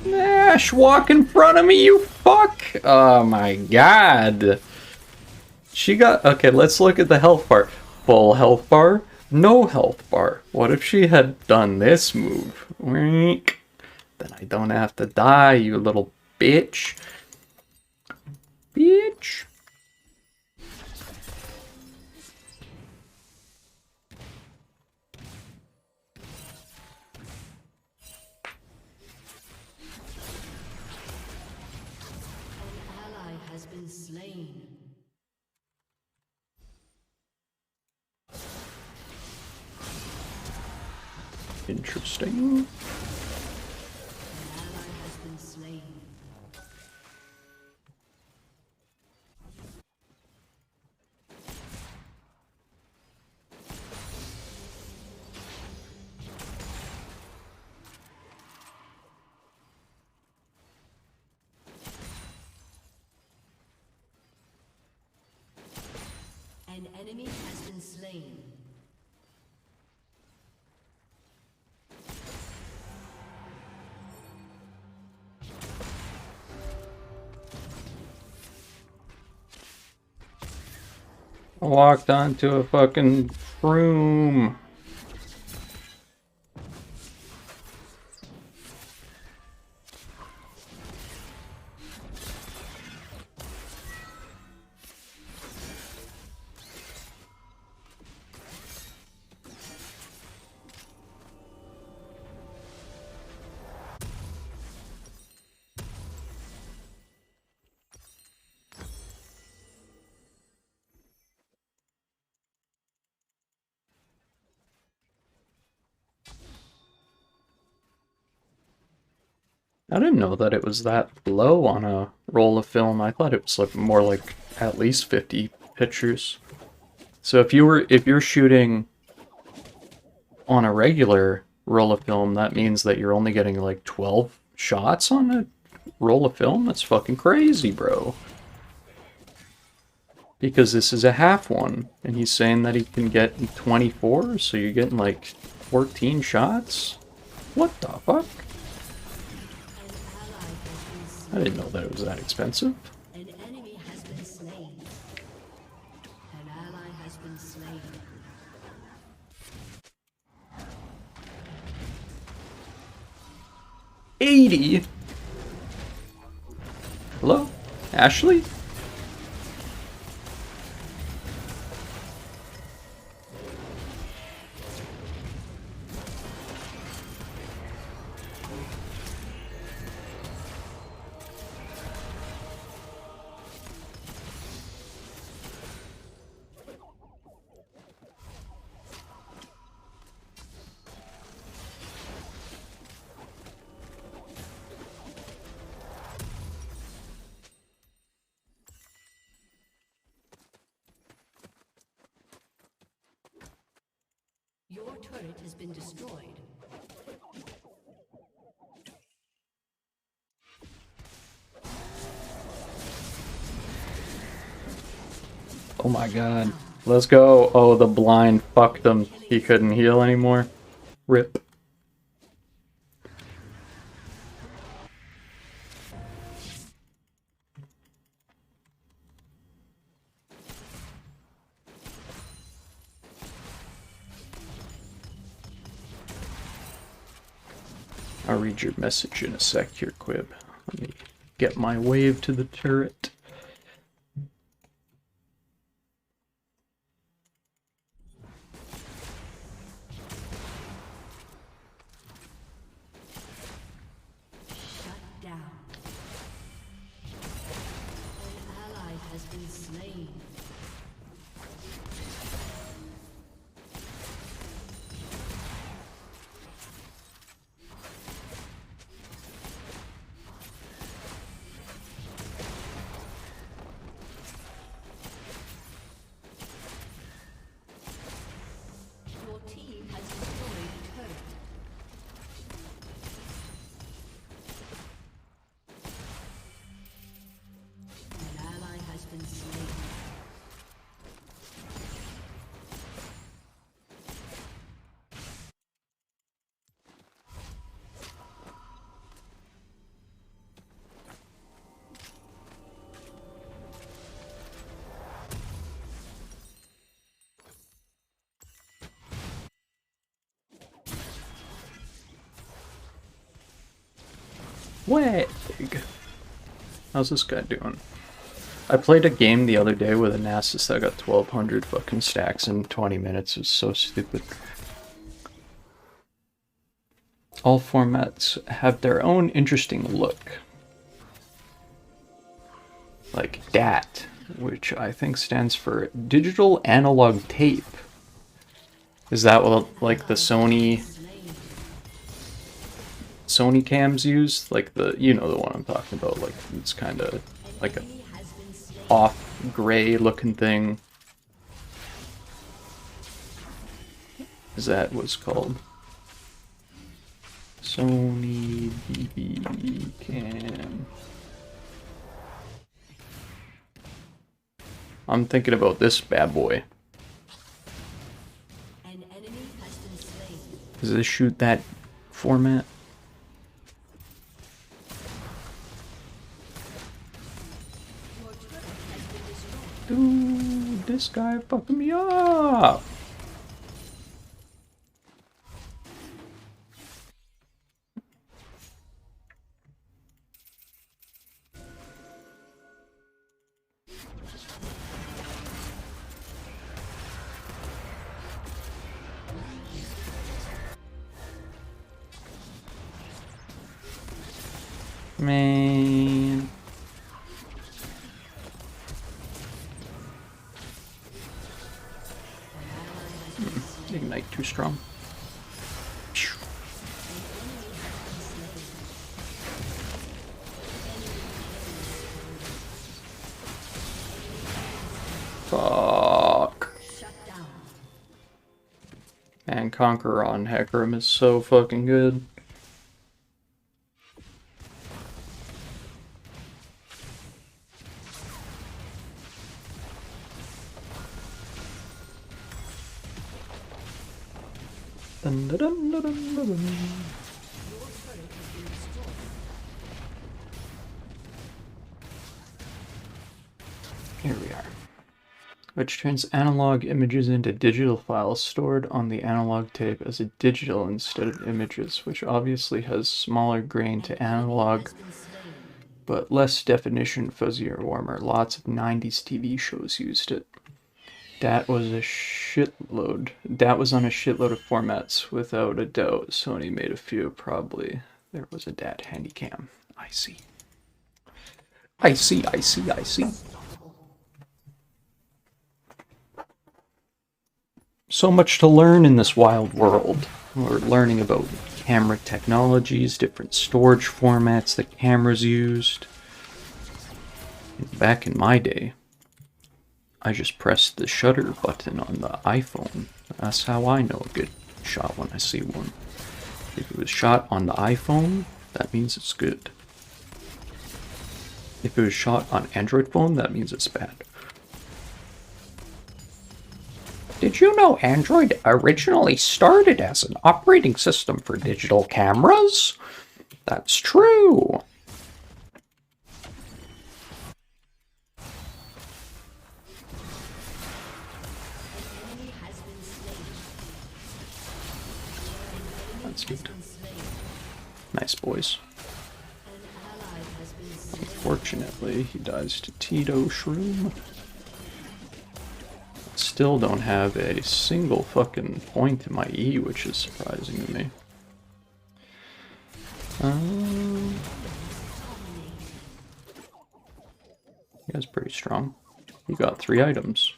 Nash, walk in front of me, you fuck! Oh my god. She got... Okay, let's look at the health bar. Full health bar, no health bar. What if she had done this move? Then I don't have to die, you little bitch. Bitch. Interesting. enemy has been slain. I walked onto a fucking room. I didn't know that it was that low on a roll of film. I thought it was like more like at least 50 pictures. So if you're shooting on a regular roll of film, that means that you're only getting like 12 shots on a roll of film? That's fucking crazy, bro. Because this is a half one, and he's saying that he can get 24, so you're getting like 14 shots? What the fuck? I didn't know that it was that expensive. An enemy has been slain. An ally has been slain. $80? Hello? Ashley? Your turret has been destroyed. Oh my god. Let's go. Oh, the blind fucked him. He couldn't heal anymore. Rip. I'll read your message in a sec here, Quib. Let me get my wave to the turret. Shut down. An ally has been slain. Your team has destroyed a turret. An ally has been slain. Wag. How's this guy doing? I played a game the other day with a Nasus that got 1200 fucking stacks in 20 minutes. It was so stupid. All formats have their own interesting look. Like DAT, which I think stands for Digital Analog Tape. Is that what, like, the Sony cams use? Like the, you know the one I'm talking about, like it's kind of like a off gray looking thing. Is that what's called? Sony DB cam. I'm thinking about this bad boy. Does this shoot that format? Dude, this guy fucking me up. Man. Ignite too strong. Fuck. Man, Conqueror on Hecarim is so fucking good. Dun, dun, dun, dun, dun, dun, dun. Here we are. Which turns analog images into digital files stored on the analog tape as a digital instead of images, which obviously has smaller grain to analog, but less definition, fuzzier, warmer. Lots of 90s TV shows used it. That was a shitload. That was on a shitload of formats, without a doubt. Sony made a few, probably. There was a DAT Handycam. I see. I see, I see, I see. So much to learn in this wild world. We're learning about camera technologies, different storage formats that cameras used. Back in my day, I just pressed the shutter button on the iPhone. That's how I know a good shot when I see one. If it was shot on the iPhone, that means it's good. If it was shot on Android phone, that means it's bad. Did you know Android originally started as an operating system for digital cameras? That's true. That's good. Nice, boys. Unfortunately, he dies to Tito Shroom. Still don't have a single fucking point in my E, which is surprising to me. You guys pretty strong. You got 3 items.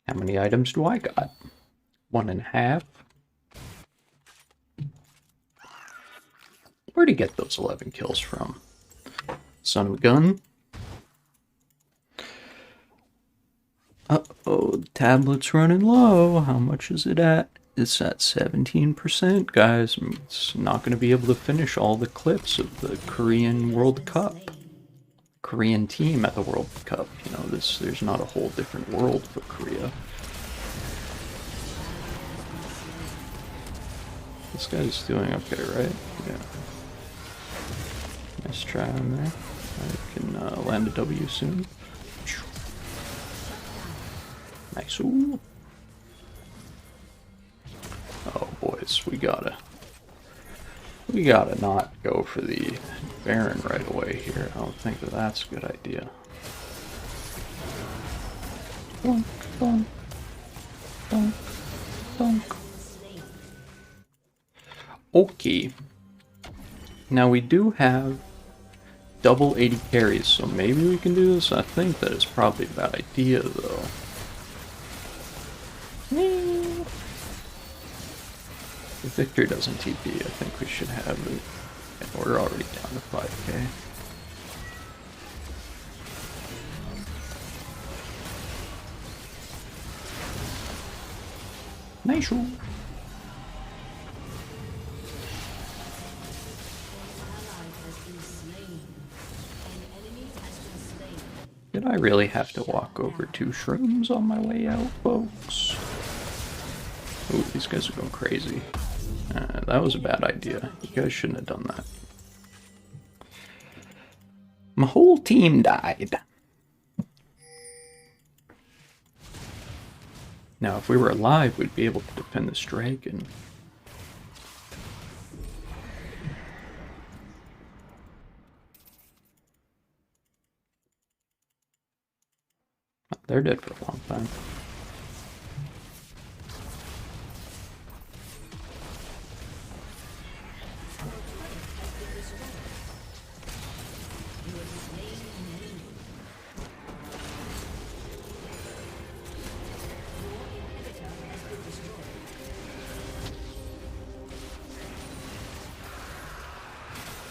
How many items do I got? 1.5. Where'd he get those 11 kills from? Son of a gun. Uh-oh, the tablet's running low. How much is it at? It's at 17%, guys. It's not going to be able to finish all the clips of the Korean World Cup. Korean team at the World Cup. You know, there's not a whole different world for Korea. This guy's doing okay, right? Yeah. Nice try on there. I can land a W soon. Nice. Ooh. Oh, boys, we gotta not go for the Baron right away here. I don't think that that's a good idea. Bonk, bonk, bonk, bonk. Okay. Now we do have double 80 carries, so maybe we can do this. I think that is probably a bad idea, though. If Victor doesn't TP, I think we should have it. And we're already down to 5k. Nice roll. Did I really have to walk over 2 shrooms on my way out, folks? Ooh, these guys are going crazy. That was a bad idea. You guys shouldn't have done that. My whole team died. Now, if we were alive, we'd be able to defend this dragon. They're dead for a long time.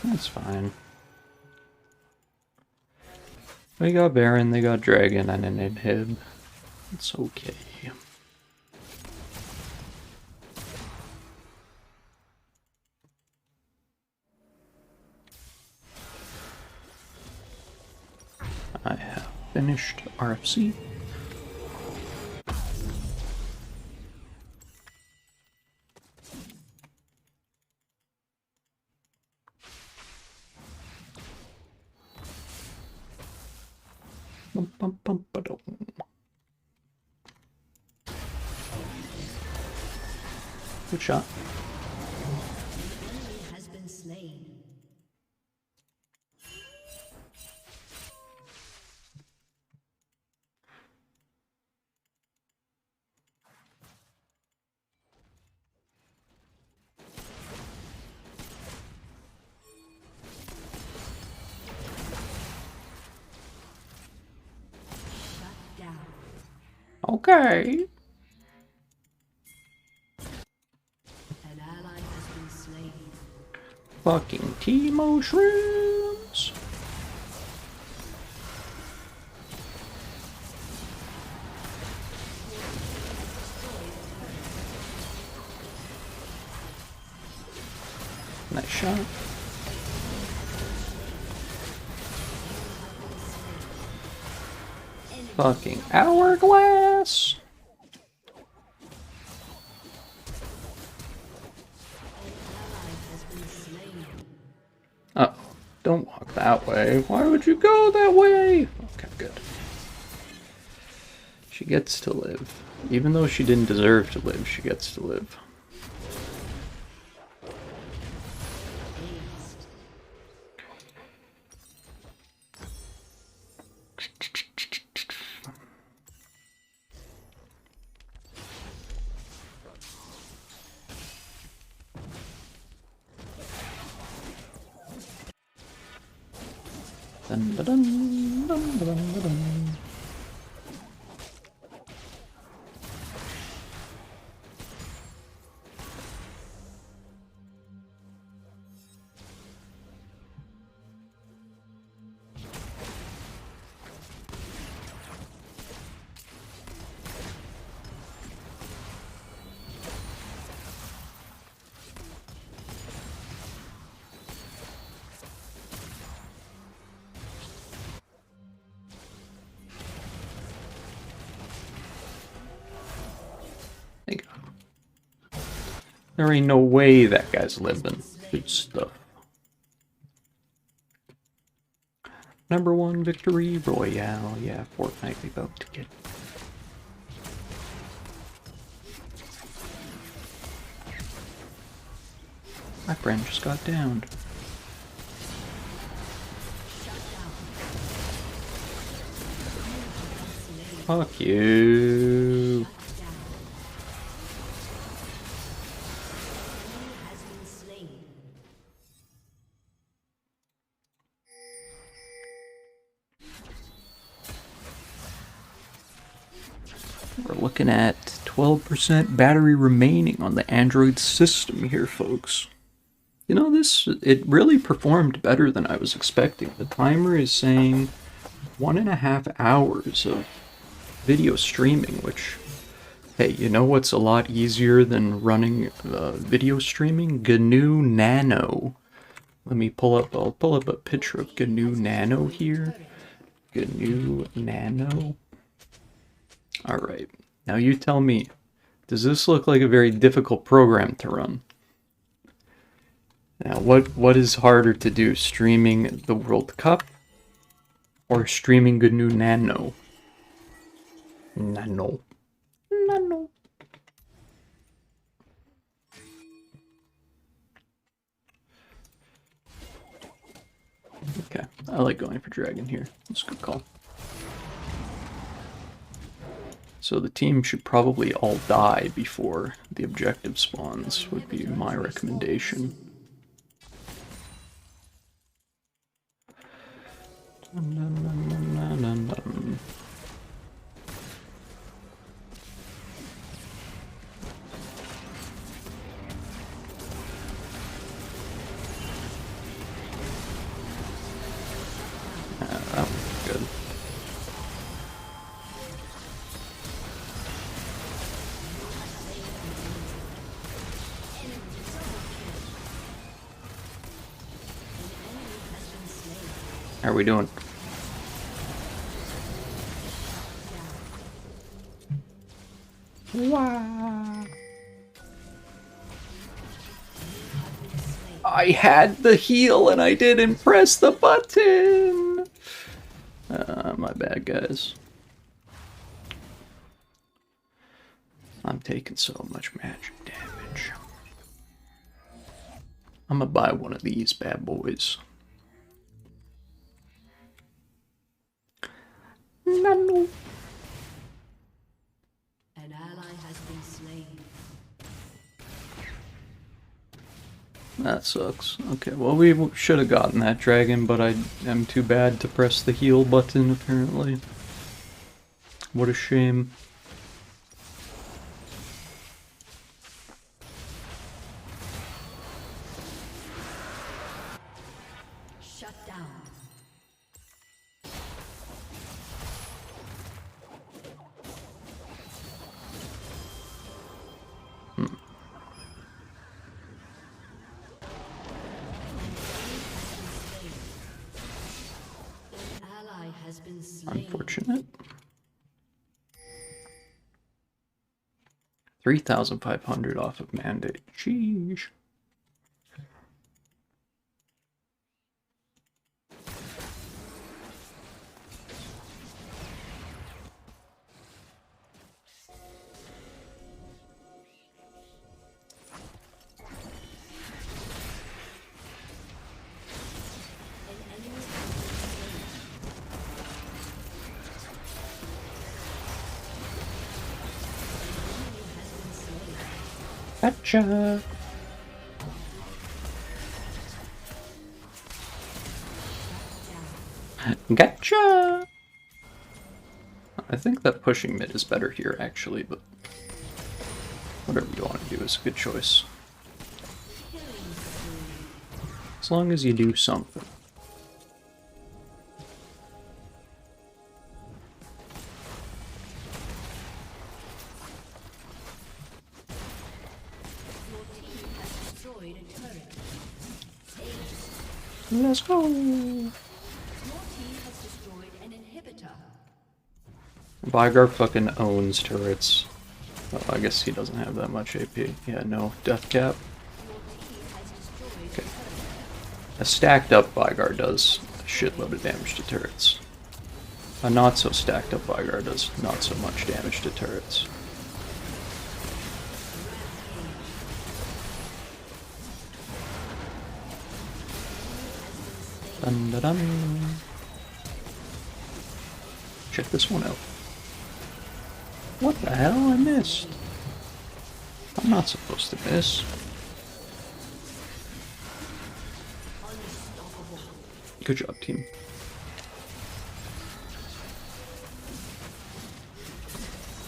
That's fine. We got Baron, they got Dragon, and an inhib. It's okay. I have finished RFC. Bum, bum, bum, ba-dum. Good shot. Has been slain. Okay. An ally has been slain. Fucking Teemo Shrooms. Nice shot. Fucking hourglass. Uh-oh. Don't walk that way. Why would you go that way? Okay, good. She gets to live. Even though she didn't deserve to live, she gets to live. Dun, dun, dun, dun, dun, dun, dun. There ain't no way that guy's living. Good stuff. Number 1 victory royale. Yeah, Fortnite we about to get. My friend just got downed. Fuck you. We're looking at 12% battery remaining on the Android system here, folks. You know, it really performed better than I was expecting. The timer is saying 1.5 hours of video streaming, which, hey, you know what's a lot easier than running video streaming? GNU Nano. I'll pull up a picture of GNU Nano here. GNU Nano. Alright, now you tell me, does this look like a very difficult program to run? Now, what is harder to do, streaming the World Cup or streaming GNU Nano? Nano. Nano. Okay, I like going for dragon here. That's a good call. So the team should probably all die before the objective spawns, would be my recommendation. Dun, dun, dun, dun, dun, dun, dun. That was good. How are we doing? Wow. I had the heal and I didn't press the button. My bad, guys. I'm taking so much magic damage. I'm gonna buy one of these bad boys. No. An ally has been slain. That sucks. Okay, well, we should have gotten that dragon, but I am too bad to press the heal button, apparently. What a shame. Shut down. An ally has been slain. Unfortunate. 3,500 off of mandate. Sheesh. Gotcha. Gotcha. I think that pushing mid is better here, actually, but whatever you want to do is a good choice. As long as you do something. Destroyed a turret. Let's go. Your team has destroyed an inhibitor. Vygar fucking owns turrets. Well, I guess he doesn't have that much AP. Yeah, no death cap. Okay. A stacked up Vygar does a shitload of damage to turrets. A not so stacked up Vygar does not so much damage to turrets. Dun, dun, dun. Check this one out. What the hell? I missed. I'm not supposed to miss. Good job, team.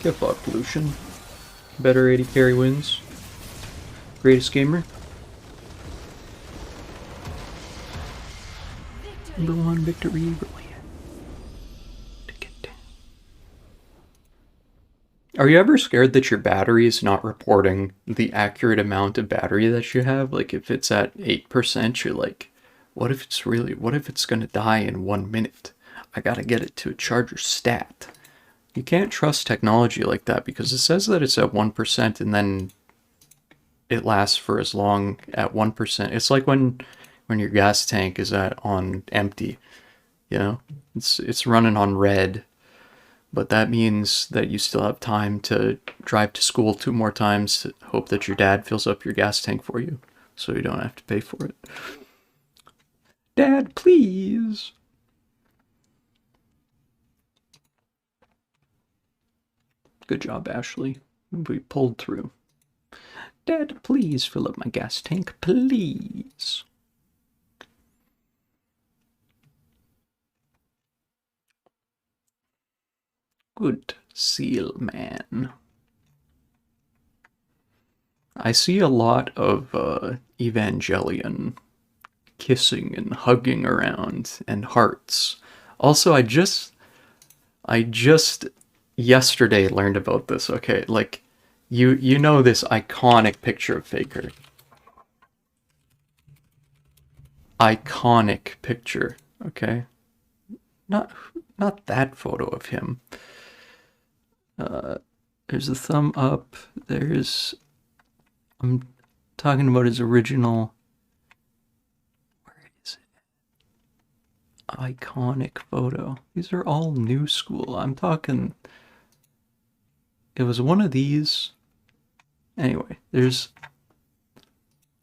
Get fucked, Lucian. Better 80 carry wins. Greatest gamer. Number one victory, brilliant. Are you ever scared that your battery is not reporting the accurate amount of battery that you have? Like if it's at 8%, you're like, what if it's gonna die in 1 minute? I gotta get it to a charger stat. You can't trust technology like that because it says that it's at 1% and then it lasts for as long at 1%. It's like when your gas tank is at on empty, you know? It's running on red, but that means that you still have time to drive to school 2 more times, hope that your dad fills up your gas tank for you so you don't have to pay for it. Dad, please. Good job, Ashley. We pulled through. Dad, please fill up my gas tank, please. Good seal man. I see a lot of Evangelion kissing and hugging around and hearts. Also, I just yesterday learned about this. Okay, like you know this iconic picture of Faker. Iconic picture, okay? Not that photo of him. There's a thumb up. I'm talking about his original. Where is it? Iconic photo. These are all new school. I'm talking. It was one of these. Anyway, there's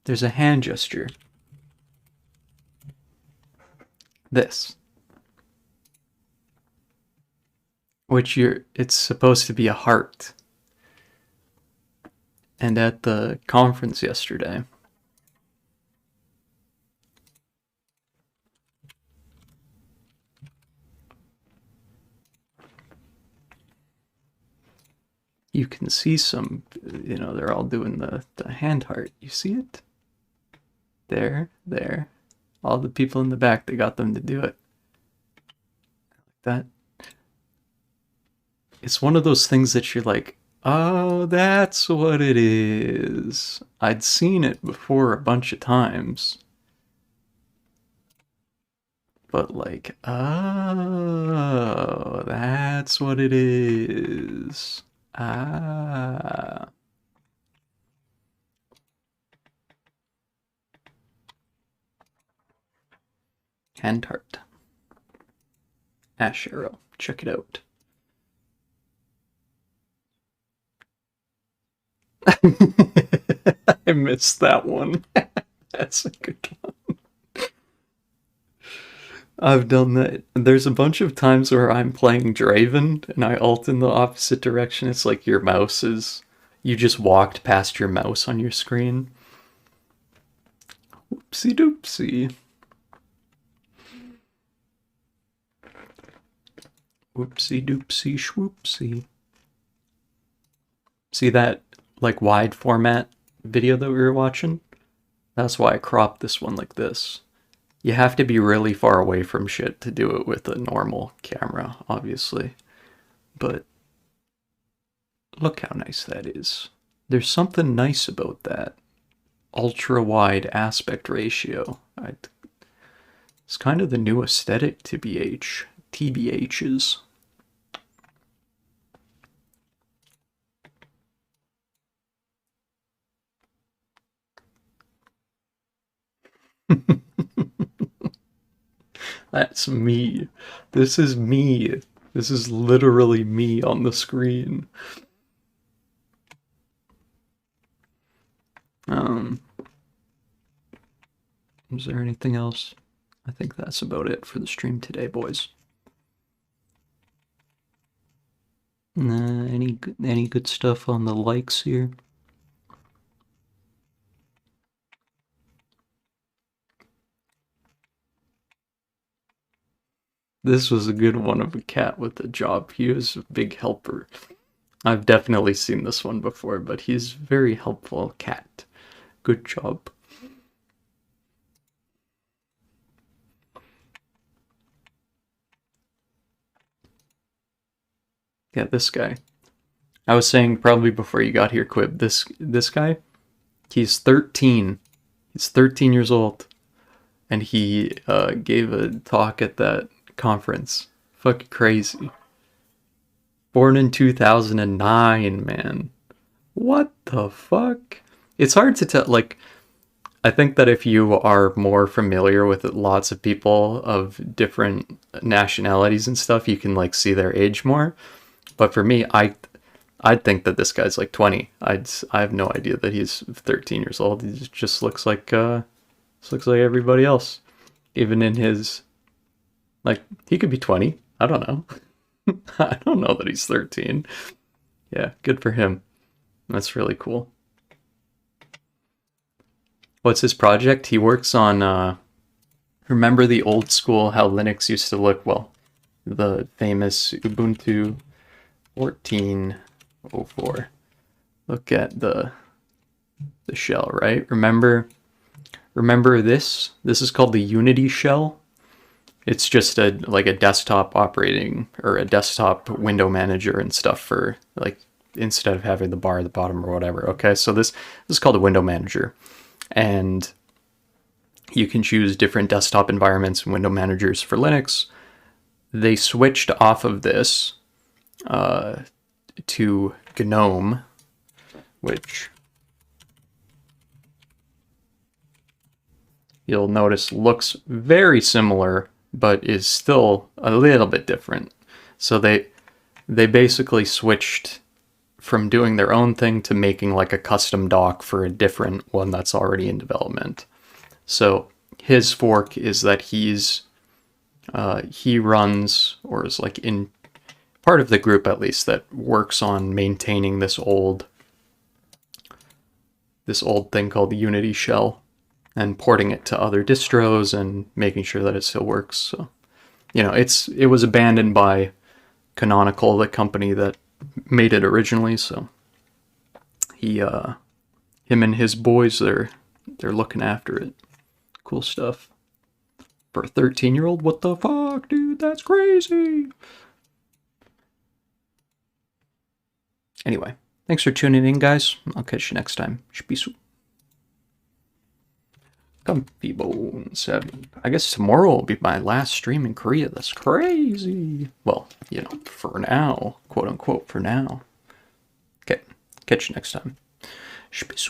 a hand gesture. This. It's supposed to be a heart. And at the conference yesterday, you can see some, they're all doing the hand heart. You see it? There. All the people in the back, they got them to do it. Like that. It's one of those things that you're like, oh, that's what it is. I'd seen it before a bunch of times. But like, oh, that's what it is. Ah. Hand heart. Ash Arrow. Check it out. I missed that one. That's a good one. I've done that. There's a bunch of times where I'm playing Draven and I ult in the opposite direction. It's like your mouse is. You just walked past your mouse on your screen. Whoopsie doopsie. Whoopsie doopsie schwoopsie. See that like wide format video that we were watching? That's why I cropped this one like this. You have to be really far away from shit to do it with a normal camera, obviously. But look how nice that is. There's something nice about that ultra wide aspect ratio. It's kind of the new aesthetic to TBHs. That's me. This is me. This is literally me on the screen. Is there anything else? I think that's about it for the stream today, boys. Any good stuff on the likes here? This was a good one of a cat with a job. He was a big helper. I've definitely seen this one before, but he's very helpful cat. Good job. Yeah, this guy. I was saying probably before you got here, Quib, this guy, he's 13. He's 13 years old. And he gave a talk at that conference. Fucking crazy. Born in 2009, man. What the fuck? It's hard to tell. Like, I think that if you are more familiar with lots of people of different nationalities and stuff, you can like see their age more. But for me, I'd think that this guy's like 20. I have no idea that he's 13 years old. He just looks like everybody else. Even in his like he could be 20. I don't know. I don't know that he's 13. Yeah, good for him. That's really cool. What's his project? He works on remember the old school how Linux used to look? Well, the famous Ubuntu 14.04. Look at the shell, right? Remember this? This is called the Unity shell. It's just a desktop operating or a desktop window manager and stuff for like instead of having the bar at the bottom or whatever. Okay, so this is called a window manager. And you can choose different desktop environments and window managers for Linux. They switched off of this to GNOME, which you'll notice looks very similar, but is still a little bit different. So they basically switched from doing their own thing to making like a custom dock for a different one that's already in development. So his fork is that he runs or is like in part of the group at least that works on maintaining this old thing called the Unity shell and porting it to other distros and making sure that it still works. So, you know, it was abandoned by Canonical, the company that made it originally, so him and his boys they're looking after it. Cool stuff. For a 13-year-old, what the fuck, dude? That's crazy. Anyway, thanks for tuning in, guys. I'll catch you next time. Peace. Comfy Bones. I guess tomorrow will be my last stream in Korea. That's crazy. Well, you know, for now. Quote unquote, for now. Okay, catch you next time. Peace.